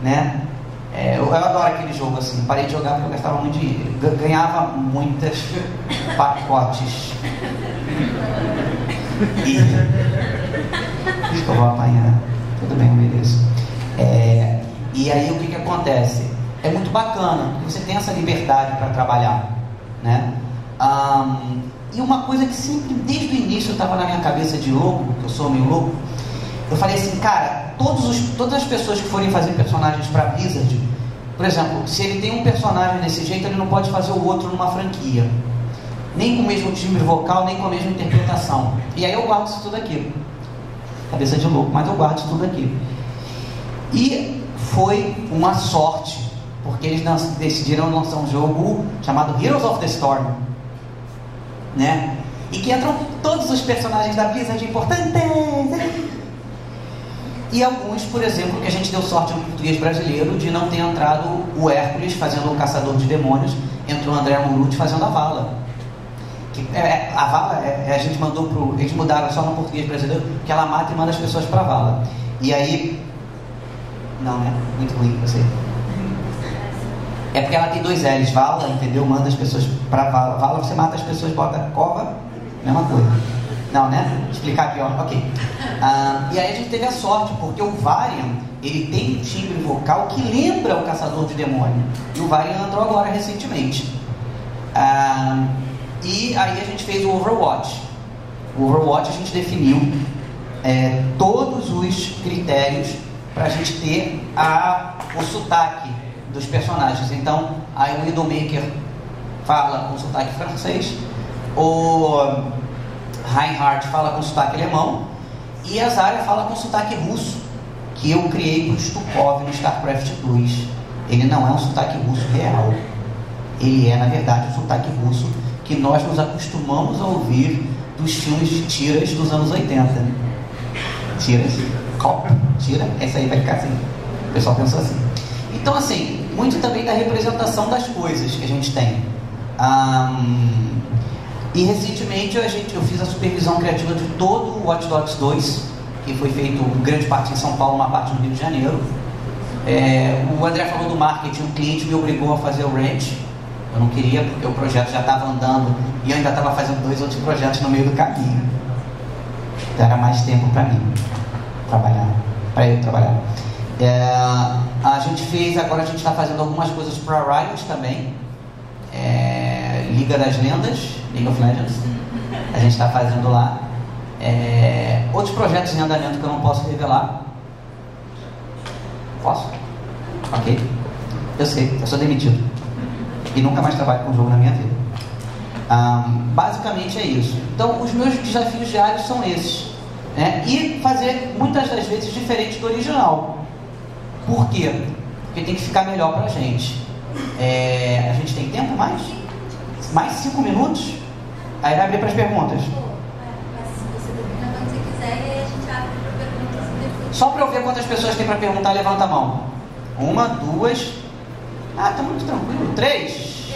Speaker 2: né? Eu adoro aquele jogo assim. Parei de jogar porque eu gastava muito dinheiro. Ganhava muitos pacotes. Acho que eu vou apanhar. Tudo bem, eu mereço. E aí o que acontece? É muito bacana, porque você tem essa liberdade para trabalhar, né? E uma coisa que sempre, desde o início, estava na minha cabeça de louco, que eu sou meio louco, eu falei assim, cara, todas as pessoas que forem fazer personagens para Blizzard, por exemplo, se ele tem um personagem desse jeito, ele não pode fazer o outro numa franquia. Nem com o mesmo timbre vocal, nem com a mesma interpretação. E aí eu guardo isso tudo aqui. Cabeça de louco, mas eu guardo isso tudo aqui. E foi uma sorte porque eles decidiram lançar um jogo chamado Heroes of the Storm, né? E que entram todos os personagens da Blizzard importantes. E alguns, por exemplo, que a gente deu sorte no português brasileiro de não ter entrado o Hércules fazendo o Caçador de Demônios, entrou o André Murucci fazendo a Vala. A Vala, a gente mandou pro... Eles mudaram só no português brasileiro, que ela mata e manda as pessoas pra Vala. E aí... Não, né? Muito ruim, eu sei. É porque ela tem 2 L's, Vala, entendeu? Manda as pessoas pra Vala. Vala você mata as pessoas, bota cova, mesma coisa. Não, né? Explicar aqui, ó. Ok. E aí a gente teve a sorte, porque o Varian, ele tem um timbre vocal que lembra o Caçador de Demônio. E o Varian entrou agora recentemente. E aí a gente fez o Overwatch. O Overwatch a gente definiu todos os critérios para a gente ter o sotaque dos personagens. Então, aí o Widowmaker fala com sotaque francês, o Reinhardt fala com sotaque alemão e a Zarya fala com sotaque russo, que eu criei para o Stukov no StarCraft 2. Ele não é um sotaque russo real. Ele é, na verdade, um sotaque russo que nós nos acostumamos a ouvir dos filmes de tiras dos anos 80. Né? Tiras, copo, tira, essa aí vai ficar assim. O pessoal pensou assim. Então, assim, muito também da representação das coisas que a gente tem. E recentemente eu fiz a supervisão criativa de todo o Watch Dogs 2, que foi feito grande parte em São Paulo, uma parte no Rio de Janeiro. O André falou do marketing, o cliente me obrigou a fazer o ranch. Eu não queria, porque o projeto já estava andando e eu ainda estava fazendo 2 outros projetos no meio do caminho. Então era mais tempo para mim trabalhar, para eu trabalhar. Agora a gente está fazendo algumas coisas para a Riot também. Liga das Lendas, League of Legends. A gente está fazendo lá. Outros projetos em andamento que eu não posso revelar. Posso? Ok. Eu sei, eu sou demitido. E nunca mais trabalho com jogo na minha vida. Basicamente é isso. Então, os meus desafios diários são esses. Né? E fazer, muitas das vezes, diferente do original. Por quê? Porque tem que ficar melhor pra gente. A gente tem tempo mais? Mais 5 minutos? Aí vai abrir para as perguntas.
Speaker 1: Você termina quando você quiser e aí a gente abre para perguntas.
Speaker 2: Só para eu ver quantas pessoas tem para perguntar, levanta a mão. 1, 2... tá muito tranquilo. 3,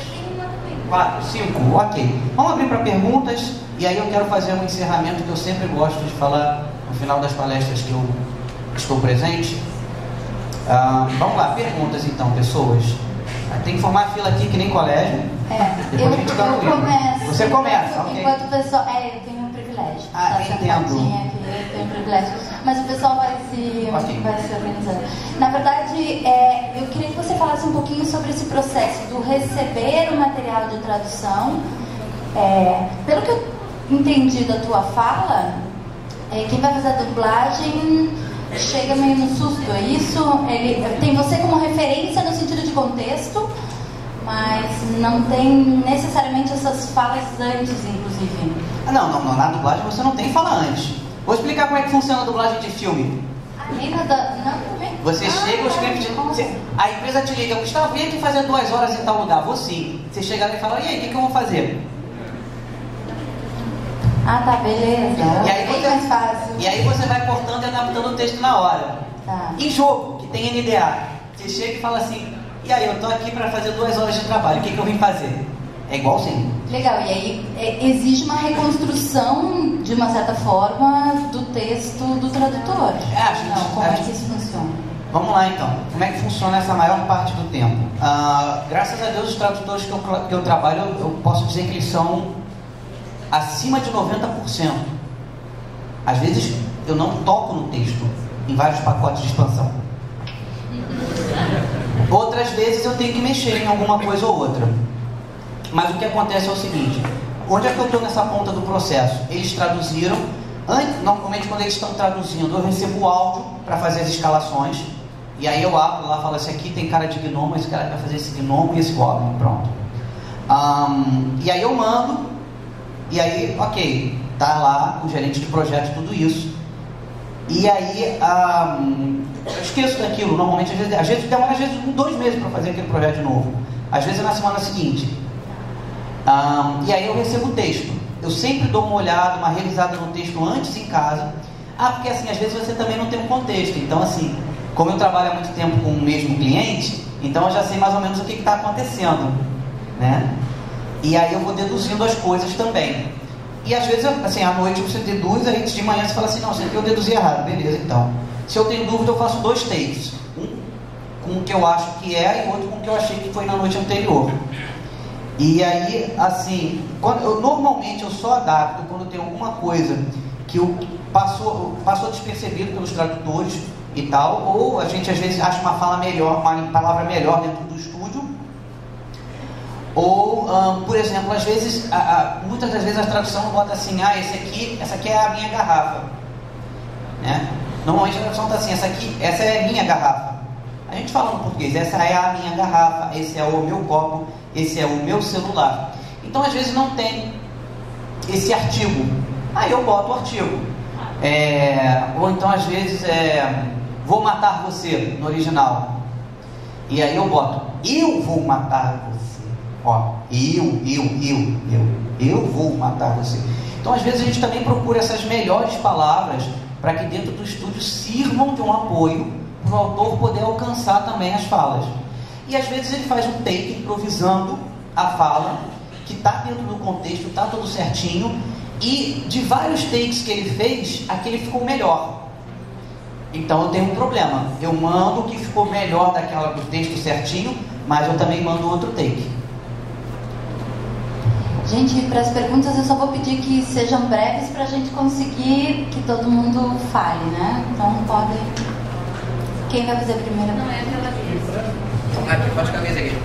Speaker 2: 4, 5, ok. Vamos abrir para perguntas e aí eu quero fazer um encerramento que eu sempre gosto de falar no final das palestras que eu estou presente. Vamos lá, perguntas então, pessoas. Tem que formar a fila aqui que nem colégio. Depois a gente dá um livro.
Speaker 1: Começo.
Speaker 2: Você começa, ok.
Speaker 1: Enquanto o pessoal... eu tenho um privilégio.
Speaker 2: Entendo.
Speaker 1: Aqui, eu tenho um privilégio. Mas o pessoal vai se organizando. Na verdade, eu queria que você falasse um pouquinho sobre esse processo do receber o material de tradução. Pelo que eu entendi da tua fala, quem vai fazer a dublagem chega meio no susto, é isso? Ele tem você como referência no sentido de contexto, mas não tem necessariamente essas falas antes, inclusive.
Speaker 2: Não, na dublagem você não tem fala antes. Vou explicar como é que funciona a dublagem de filme. Você chega, o script, a empresa te liga, Gustavo, vem aqui fazer 2 horas em tal lugar. Vou sim. Você chega lá e fala, e aí, o que eu vou fazer?
Speaker 1: Tá, beleza. Mais fácil.
Speaker 2: E aí você vai cortando e adaptando o texto na hora.
Speaker 1: Tá.
Speaker 2: Em jogo, que tem NDA, você chega e fala assim, e aí, eu tô aqui para fazer 2 horas de trabalho, o que eu vim fazer? É igualzinho.
Speaker 1: Legal, e aí exige uma reconstrução, de uma certa forma, do texto do tradutor. Como é que isso funciona?
Speaker 2: Vamos lá então, como é que funciona essa maior parte do tempo? Graças a Deus, os tradutores que eu trabalho, eu posso dizer que eles são acima de 90%. Às vezes eu não toco no texto em vários pacotes de expansão. Outras vezes eu tenho que mexer em alguma coisa ou outra. Mas o que acontece é o seguinte, onde é que eu estou nessa ponta do processo? Eles traduziram, normalmente quando eles estão traduzindo, eu recebo o áudio para fazer as escalações, e aí eu abro lá e falo, esse aqui tem cara de gnomo, esse cara vai fazer esse gnomo e esse goblin, pronto. E aí eu mando, e aí, ok, tá lá o gerente de projeto, tudo isso. E aí, eu esqueço daquilo. Normalmente, às vezes demora 2 meses para fazer aquele projeto de novo. Às vezes é na semana seguinte. E aí eu recebo o texto. Eu sempre dou uma olhada, uma revisada no texto antes em casa. Porque assim, às vezes você também não tem um contexto. Então assim, como eu trabalho há muito tempo com o mesmo cliente, então eu já sei mais ou menos o que está acontecendo, né? E aí eu vou deduzindo as coisas também. E às vezes, assim, à noite você deduz, aí de manhã você fala assim, não, isso aqui eu deduzi errado, beleza, então. Se eu tenho dúvida, eu faço 2 takes. Um com o que eu acho que é e outro com o que eu achei que foi na noite anterior. E aí, assim, normalmente eu só adapto quando tem alguma coisa que passou despercebido pelos tradutores e tal, ou a gente às vezes acha uma fala melhor, uma palavra melhor dentro do estúdio, ou, por exemplo, às vezes, muitas das vezes a tradução bota assim, essa aqui é a minha garrafa, né? Normalmente a tradução está assim, essa é a minha garrafa. A gente fala no português, essa é a minha garrafa, esse é o meu copo, esse é o meu celular. Então às vezes não tem esse artigo, aí eu boto o artigo. Ou então às vezes vou matar você no original, e aí eu boto, eu vou matar você. Ó, eu vou matar você. Então às vezes a gente também procura essas melhores palavras para que dentro do estúdio sirvam de um apoio para o autor poder alcançar também as falas. E às vezes ele faz um take improvisando a fala, que está dentro do contexto, está tudo certinho, e de vários takes que ele fez, aquele ficou melhor. Então eu tenho um problema, eu mando o que ficou melhor do texto certinho, mas eu também mando outro take.
Speaker 1: Gente, para as perguntas eu só vou pedir que sejam breves para a gente conseguir que todo mundo fale, né? Então podem... Quem vai fazer primeiro?
Speaker 6: Não, é aquela vez.
Speaker 2: Aqui, pode ficar a vez aqui.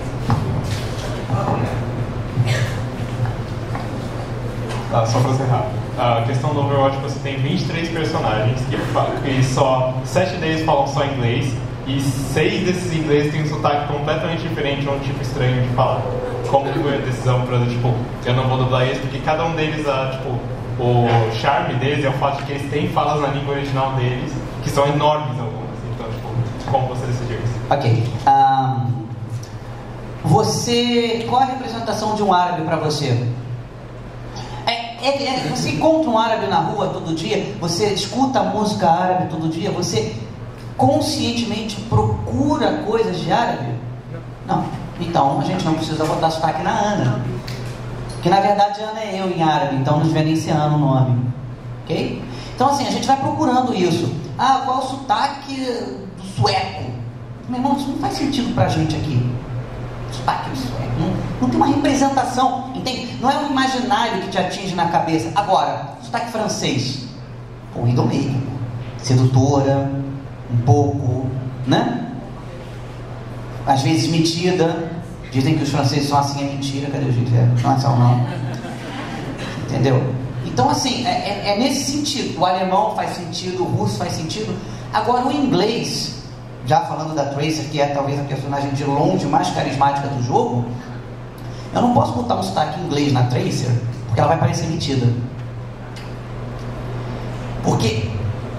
Speaker 7: Só para ser rápido. A questão do Overwatch, você tem 23 personagens que só 7 deles falam só inglês, e 6 desses ingleses têm um sotaque completamente diferente, um tipo estranho de falar. Como foi a decisão para, tipo, eu não vou dublar eles, porque cada um deles, o charme deles é o fato de que eles têm falas na língua original deles, que são enormes algumas. Então, tipo, como você decidiu isso?
Speaker 2: Ok. Qual é a representação de um árabe para você? Você encontra um árabe na rua todo dia? Você escuta música árabe todo dia? Você conscientemente procura coisas de árabe? Não. Então a gente não precisa botar sotaque na Ana, que na verdade Ana é eu em árabe, então não devia nem ser Ana o nome, ok? Então assim, a gente vai procurando isso. Qual é o sotaque do sueco? Meu irmão, isso não faz sentido pra gente aqui. Sotaque do sueco, não tem uma representação, entende? Não é um imaginário que te atinge na cabeça. Agora, sotaque francês, idomeio, sedutora, um pouco, né? Às vezes metida. Dizem que os franceses são assim, é mentira. Cadê o jeito? Não é só não. Entendeu? Então assim, é nesse sentido. O alemão faz sentido, o russo faz sentido. Agora o inglês, já falando da Tracer, que é talvez a personagem de longe mais carismática do jogo, eu não posso botar um sotaque inglês na Tracer, porque ela vai parecer metida. Porque,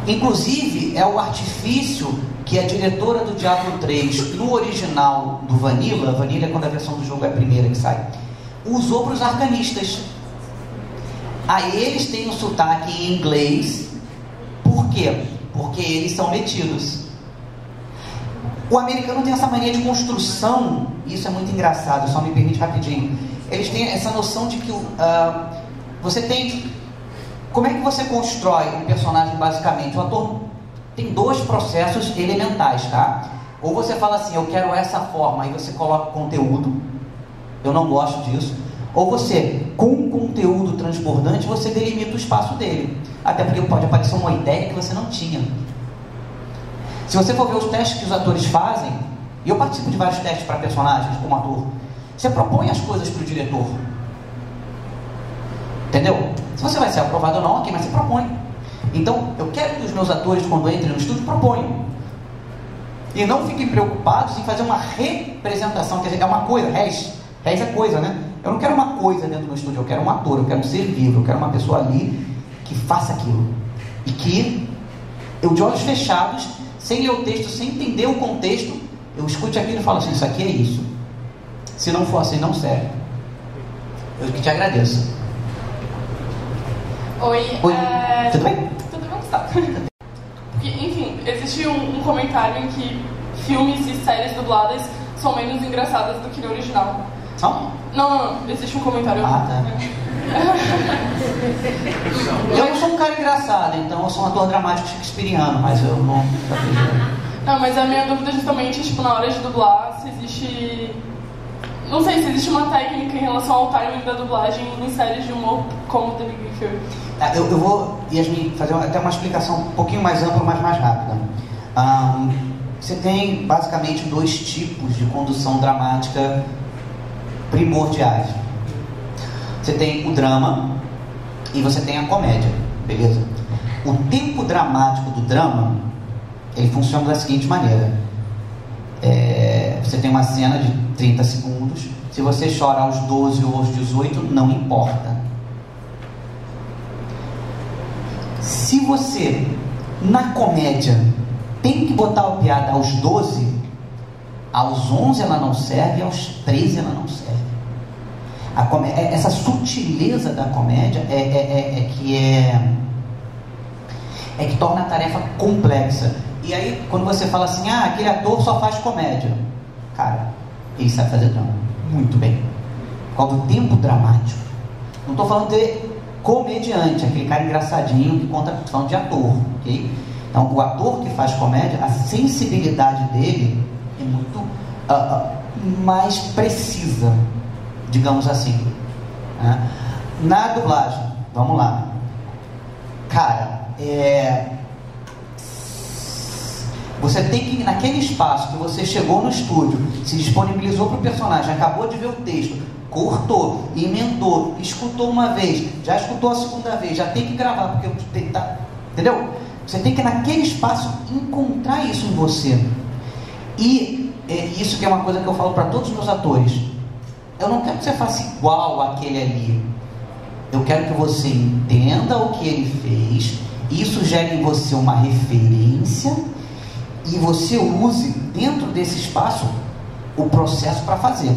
Speaker 2: inclusive, é o artifício que a diretora do Diablo 3, no original do Vanilla é quando a versão do jogo é a primeira que sai, usou para os arcanistas. Aí eles têm um sotaque em inglês. Por quê? Porque eles são metidos. O americano tem essa mania de construção, e isso é muito engraçado, só me permite rapidinho. Eles têm essa noção de que você tem... Como é que você constrói um personagem basicamente? O ator tem 2 processos elementais, tá? Ou você fala assim, eu quero essa forma, aí você coloca conteúdo, eu não gosto disso. Ou você, com conteúdo transbordante, você delimita o espaço dele. Até porque pode aparecer uma ideia que você não tinha. Se você for ver os testes que os atores fazem, e eu participo de vários testes para personagens como ator, você propõe as coisas para o diretor. Entendeu? Se você vai ser aprovado ou não, ok, mas você propõe. Então, eu quero que os meus atores, quando entrem no estúdio, proponham. E não fiquem preocupados em fazer uma representação, quer dizer, é uma coisa, res é coisa, né? Eu não quero uma coisa dentro do estúdio, eu quero um ator, eu quero um ser vivo, eu quero uma pessoa ali que faça aquilo. E que eu, de olhos fechados, sem ler o texto, sem entender o contexto, eu escute aquilo e falo assim, isso aqui é isso. Se não for assim, não serve. Eu que te agradeço.
Speaker 6: Oi.
Speaker 2: Tudo bem?
Speaker 6: Tudo bem, tá. Porque, enfim, existe um comentário em que filmes e séries dubladas são menos engraçadas do que no original.
Speaker 2: São?
Speaker 6: Não, existe um comentário.
Speaker 2: Ah, tá. Eu não sou um cara engraçado, então eu sou um ator dramático shakespeariano, mas eu não...
Speaker 6: Não, mas a minha dúvida é justamente, tipo, na hora de dublar, se existe... Não sei se existe uma técnica em relação ao timing da dublagem em séries de humor como The Big Bang Theory.
Speaker 2: Eu vou, Yasmin, fazer até uma explicação um pouquinho mais ampla, mas mais rápida. Você tem basicamente 2 tipos de condução dramática primordiais. Você tem o drama e você tem a comédia, beleza? O tempo dramático do drama, ele funciona da seguinte maneira. Você tem uma cena de 30 segundos, se você chora aos 12 ou aos 18, não importa. Se você, na comédia, tem que botar a piada aos 12, aos 11 ela não serve, aos 13 ela não serve. Essa sutileza da comédia é que torna a tarefa complexa. E aí, quando você fala assim, aquele ator só faz comédia. Cara, ele sabe fazer drama muito bem. Por causa do tempo dramático. Não estou falando de comediante, aquele cara engraçadinho que conta, estou falando de ator, ok? Então, o ator que faz comédia, a sensibilidade dele é muito mais precisa, digamos assim. Né? Na dublagem, vamos lá. Cara, você tem que, naquele espaço que você chegou no estúdio, se disponibilizou para o personagem, acabou de ver o texto, cortou, emendou, escutou uma vez, já escutou a segunda vez, já tem que gravar, porque entendeu? Você tem que, naquele espaço, encontrar isso em você. E isso que é uma coisa que eu falo para todos os meus atores. Eu não quero que você faça igual àquele ali. Eu quero que você entenda o que ele fez, isso gere em você uma referência, e você use dentro desse espaço o processo para fazer.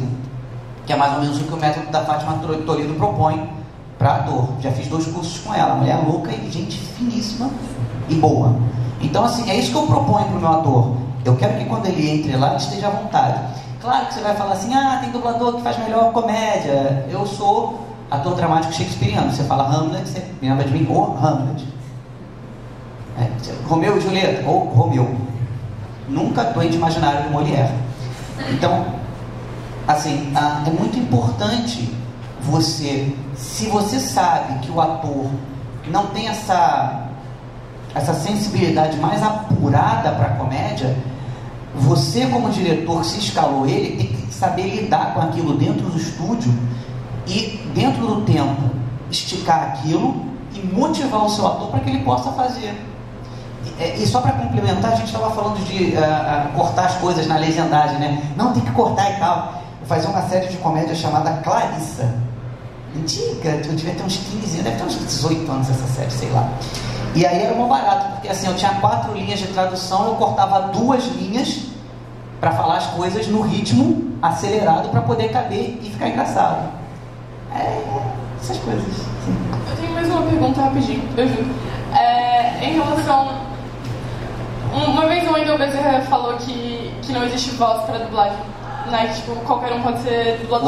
Speaker 2: Que é mais ou menos o que o método da Fátima Toledo propõe para ator. Já fiz 2 cursos com ela, mulher louca e gente finíssima e boa. Então, assim, é isso que eu proponho para o meu ator. Eu quero que quando ele entre lá, ele esteja à vontade. Claro que você vai falar assim, tem dublador que faz melhor comédia. Eu sou ator dramático shakespeariano. Você fala Hamlet, você me lembra de mim, ou Hamlet. Romeu e Julieta, ou Romeu. Nunca doente imaginário de Molière. Então, assim, é muito importante você, se você sabe que o ator não tem essa sensibilidade mais apurada para a comédia, você como diretor que se escalou ele, tem que saber lidar com aquilo dentro do estúdio e dentro do tempo esticar aquilo e motivar o seu ator para que ele possa fazer. E só para complementar, a gente estava falando de cortar as coisas na legendagem, né? Não, tem que cortar e tal. Eu fazia uma série de comédia chamada Clarissa. Antiga, eu devia ter uns 15 anos, deve ter uns 18 anos essa série, sei lá. E aí era mó barato, porque assim, eu tinha 4 linhas de tradução, eu cortava 2 linhas para falar as coisas no ritmo acelerado para poder caber e ficar engraçado. Essas coisas. Sim.
Speaker 6: Eu tenho mais uma pergunta rapidinho, eu juro. Em relação... Uma vez o Wendell Bezerra falou que não existe voz para dublagem, né? Que, tipo, qualquer um pode ser dublador.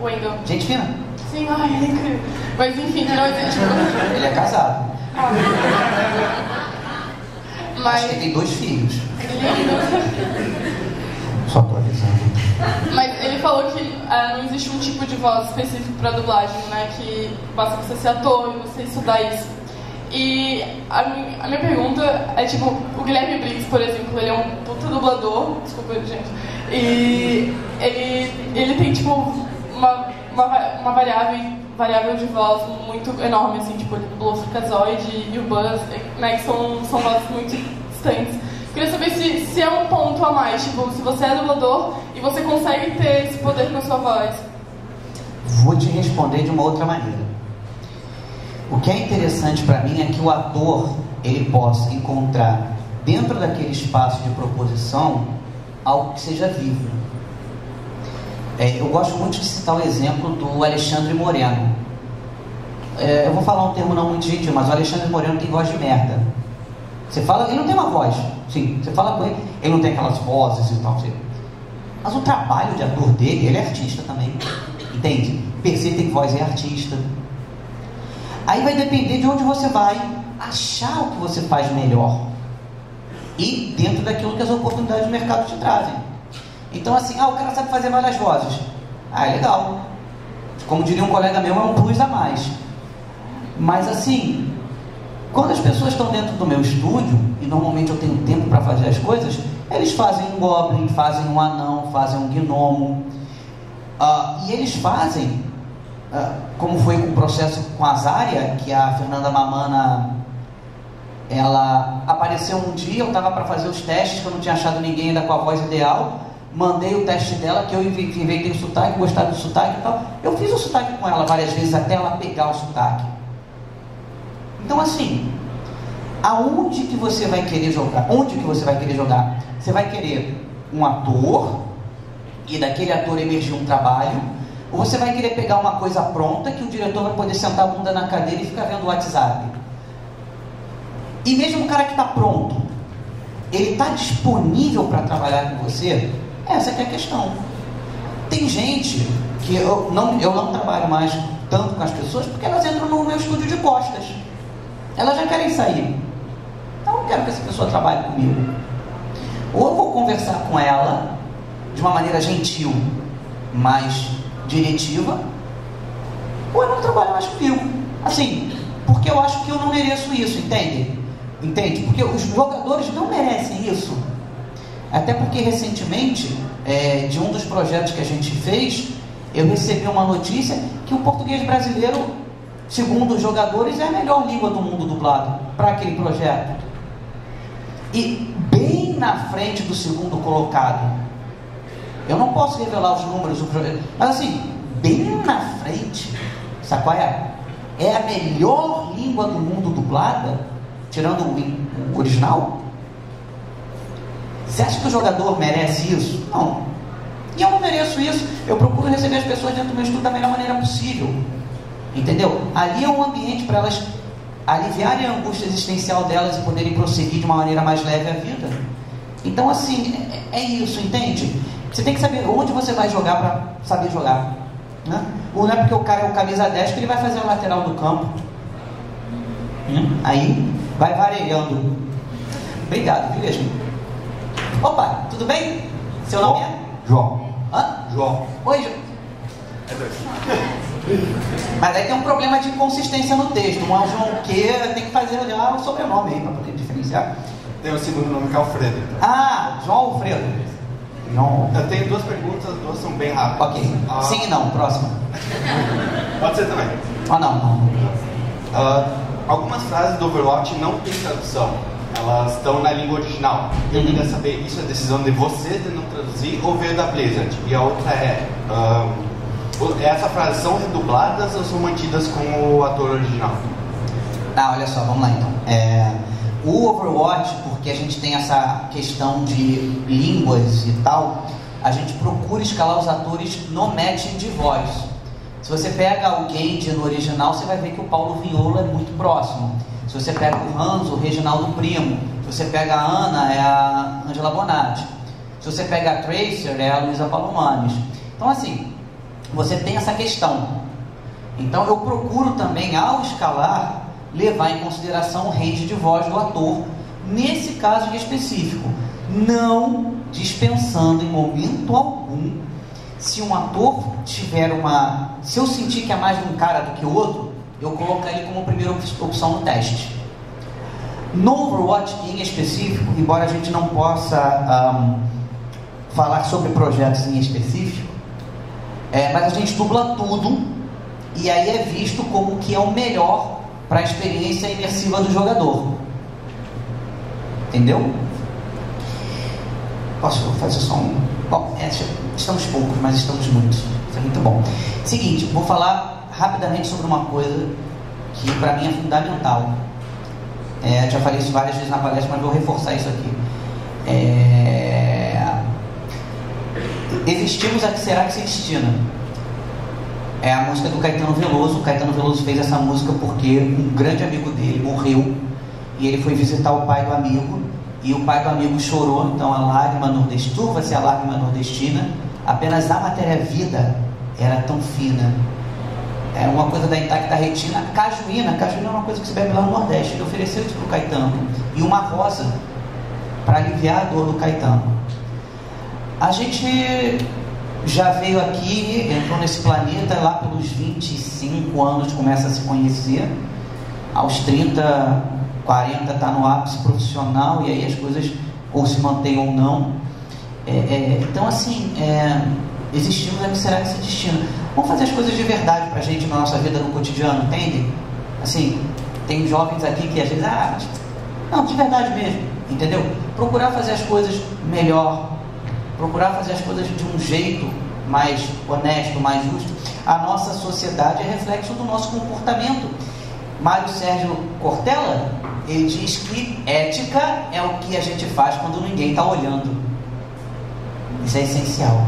Speaker 6: Wendell.
Speaker 2: Gente fina?
Speaker 6: Sim, é incrível. Mas enfim, que não existe...
Speaker 2: Ele é casado.
Speaker 6: Mas...
Speaker 2: Acho que ele tem 2 filhos. Só tô avisando.
Speaker 6: Mas ele falou que não existe um tipo de voz específico para dublagem, né? Que basta você ser ator e você estudar isso. E a minha pergunta é, tipo, o Guilherme Briggs, por exemplo, ele é um puta dublador, desculpa, gente, e ele tem, tipo, uma variável de voz muito enorme, assim, tipo, ele dublou o Freakazoid e o Buzz, né, que são vozes muito distantes. Queria saber se é um ponto a mais, tipo, se você é dublador e você consegue ter esse poder com a sua voz.
Speaker 2: Vou te responder de uma outra maneira. O que é interessante para mim é que o ator, ele possa encontrar dentro daquele espaço de proposição, algo que seja vivo. Eu gosto muito de citar o exemplo do Alexandre Moreno. Eu vou falar um termo não muito gentil, mas o Alexandre Moreno tem voz de merda. Você fala, ele não tem uma voz, sim, você fala com ele, ele não tem aquelas vozes e tal, assim. Mas o trabalho de ator dele, ele é artista também, entende? PC tem voz, é artista. Aí vai depender de onde você vai achar o que você faz melhor e dentro daquilo que as oportunidades do mercado te trazem. Então assim, o cara sabe fazer várias vozes, é legal, como diria um colega meu, é um plus a mais. Mas assim, quando as pessoas estão dentro do meu estúdio, e normalmente eu tenho tempo para fazer as coisas, eles fazem um goblin, fazem um anão, fazem um gnomo, e eles fazem, como foi o processo com a Zarya, que a Fernanda Mamana, ela apareceu um dia, eu estava para fazer os testes, que eu não tinha achado ninguém ainda com a voz ideal, mandei o teste dela, que eu inventei o sotaque, gostava do sotaque e tal, eu fiz o sotaque com ela várias vezes, até ela pegar o sotaque. Então assim, aonde que você vai querer jogar? Onde que você vai querer jogar? Você vai querer um ator e daquele ator emergir um trabalho, ou você vai querer pegar uma coisa pronta que o diretor vai poder sentar a bunda na cadeira e ficar vendo o WhatsApp? E mesmo o cara que está pronto, ele está disponível para trabalhar com você? Essa que é a questão. Tem gente que eu não trabalho mais tanto com as pessoas porque elas entram no meu estúdio de costas. Elas já querem sair. Então eu não quero que essa pessoa trabalhe comigo. Ou eu vou conversar com ela de uma maneira gentil, mais diretiva, ou ela não trabalha mais comigo. Assim, porque eu acho que eu não mereço isso, entende? Entende? Porque os jogadores não merecem isso. Até porque recentemente, de um dos projetos que a gente fez, eu recebi uma notícia que o português brasileiro, segundo os jogadores, é a melhor língua do mundo dublado para aquele projeto. E bem na frente do segundo colocado, eu não posso revelar os números do projeto, mas assim, bem na frente, sabe qual é? É a melhor língua do mundo dublada, tirando o original. Você acha que o jogador merece isso? Não. E eu não mereço isso. Eu procuro receber as pessoas dentro do meu estúdio da melhor maneira possível. Entendeu? Ali é um ambiente para elas aliviarem a angústia existencial delas e poderem prosseguir de uma maneira mais leve a vida. Então assim, é isso, entende? Você tem que saber onde você vai jogar para saber jogar, né? Ou não é porque o cara é o camisa 10 que ele vai fazer a lateral do campo. Aí vai variando. Obrigado, viu, Yasmin? Opa, tudo bem? Seu nome é?
Speaker 8: João.
Speaker 2: Hã?
Speaker 8: João.
Speaker 2: Oi, João. Mas aí tem um problema de inconsistência no texto. Um João que tem que fazer já o sobrenome aí para poder diferenciar.
Speaker 8: Tem o segundo nome que é Alfredo. Então.
Speaker 2: João Alfredo. João.
Speaker 8: Eu tenho duas perguntas, duas são bem rápidas.
Speaker 2: Ok. Sim e não, próximo.
Speaker 8: Pode ser também.
Speaker 2: Não.
Speaker 8: Algumas frases do Overwatch não tem tradução. Elas estão na língua original. Eu queria saber, isso é decisão de vocês de não traduzir ou veio da Blizzard? E a outra essas frases são redubladas ou são mantidas com o ator original?
Speaker 2: Olha só, vamos lá então. O Overwatch, porque a gente tem essa questão de línguas e tal, a gente procura escalar os atores no matching de voz. Se você pega o Gage no original, você vai ver que o Paulo Viola é muito próximo. Se você pega o Hanzo, o Reginaldo Primo. Se você pega a Ana, é a Angela Bonatti. Se você pega a Tracer, é a Luísa Palomares. Então assim, você tem essa questão. Então eu procuro também, ao escalar, levar em consideração o range de voz do ator, nesse caso em específico, não dispensando em momento algum. Se um ator tiver se eu sentir que é mais de um cara do que o outro, eu coloco ele como primeira opção no teste. No Overwatch em específico, embora a gente não possa falar sobre projetos em específico, mas a gente dubla tudo e aí é visto como que é o melhor para a experiência imersiva do jogador. Entendeu? Posso fazer só um? Bom, estamos poucos, mas estamos muitos. Isso é muito bom. Seguinte, vou falar rapidamente sobre uma coisa que para mim é fundamental. Já falei isso várias vezes na palestra, mas vou reforçar isso aqui. Existimos a que será que se destina. É a música do Caetano Veloso. O Caetano Veloso fez essa música porque um grande amigo dele morreu e ele foi visitar o pai do amigo, e o pai do amigo chorou. Então a lágrima nordestina, turva-se a lágrima nordestina, apenas a matéria vida era tão fina. É uma coisa da intacta retina. Cajuína é uma coisa que se bebe lá no Nordeste. Ele ofereceu isso para o Caetano, e uma rosa para aliviar a dor do Caetano. A gente já veio aqui, entrou nesse planeta lá pelos 25 anos, começa a se conhecer. Aos 30, 40 está no ápice profissional, e aí as coisas ou se mantêm ou não. Então assim, existimos a que será que se destina. Vamos fazer as coisas de verdade pra gente na nossa vida, no cotidiano, entende? Assim, tem jovens aqui que às vezes, não, de verdade mesmo, entendeu? Procurar fazer as coisas melhor, procurar fazer as coisas de um jeito mais honesto, mais justo. A nossa sociedade é reflexo do nosso comportamento. Mário Sérgio Cortella, ele diz que ética é o que a gente faz quando ninguém está olhando. Isso é essencial.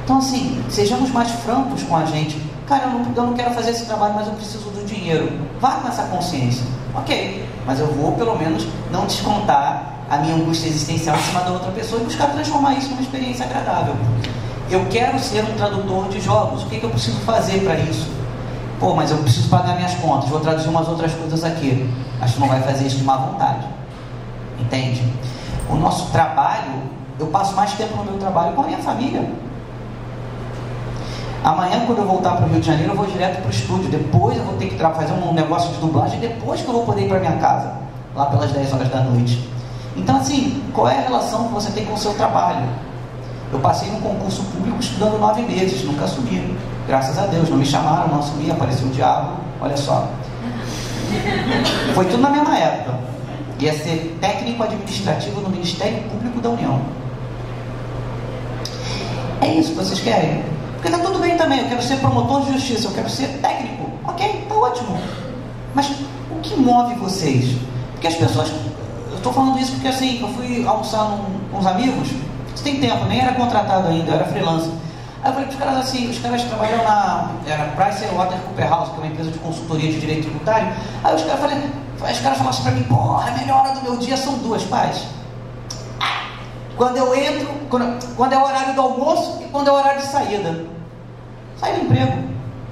Speaker 2: Então assim, sejamos mais francos com a gente. Cara, eu não quero fazer esse trabalho, mas eu preciso do dinheiro. Vá com essa consciência. Ok, mas eu vou pelo menos não descontar a minha angústia existencial em cima da outra pessoa e buscar transformar isso numa experiência agradável. Eu quero ser um tradutor de jogos. O que eu preciso fazer para isso? Pô, mas eu preciso pagar minhas contas, vou traduzir umas outras coisas aqui. Mas tu não vai fazer isso de má vontade. Entende? O nosso trabalho, eu passo mais tempo no meu trabalho com a minha família. Amanhã, quando eu voltar para o Rio de Janeiro, eu vou direto para o estúdio. Depois eu vou ter que fazer um negócio de dublagem, depois que eu vou poder ir para minha casa, lá pelas 10 horas da noite. Então assim, qual é a relação que você tem com o seu trabalho? Eu passei num concurso público estudando 9 meses, nunca assumi. Graças a Deus, não me chamaram, não assumi, apareceu o diabo, olha só. Foi tudo na mesma época. Ia ser técnico administrativo no Ministério Público da União. É isso que vocês querem? Porque tá tudo bem também, eu quero ser promotor de justiça, eu quero ser técnico. Ok, tá ótimo. Mas o que move vocês? Porque as pessoas... Eu estou falando isso porque assim, eu fui almoçar com uns amigos, isso tem tempo, nem era contratado ainda, eu era freelancer. Aí eu falei para os caras assim, os caras trabalham era PricewaterhouseCoopers, que é uma empresa de consultoria de direito tributário. Aí os caras falaram assim para mim, porra, a melhor hora do meu dia são duas, pais. Quando eu entro, quando é o horário do almoço e quando é o horário de saída. Sai do emprego.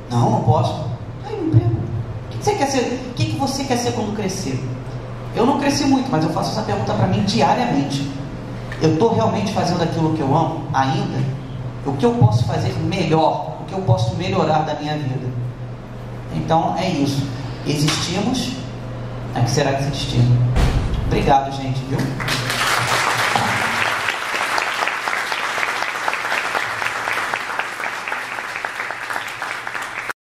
Speaker 2: Não posso. Sai do emprego. O que você quer ser? O que você quer ser quando crescer? Eu não cresci muito, mas eu faço essa pergunta para mim diariamente. Eu estou realmente fazendo aquilo que eu amo ainda? O que eu posso fazer melhor? O que eu posso melhorar da minha vida? Então é isso. Existimos, a que será que se destina? Obrigado, gente, viu?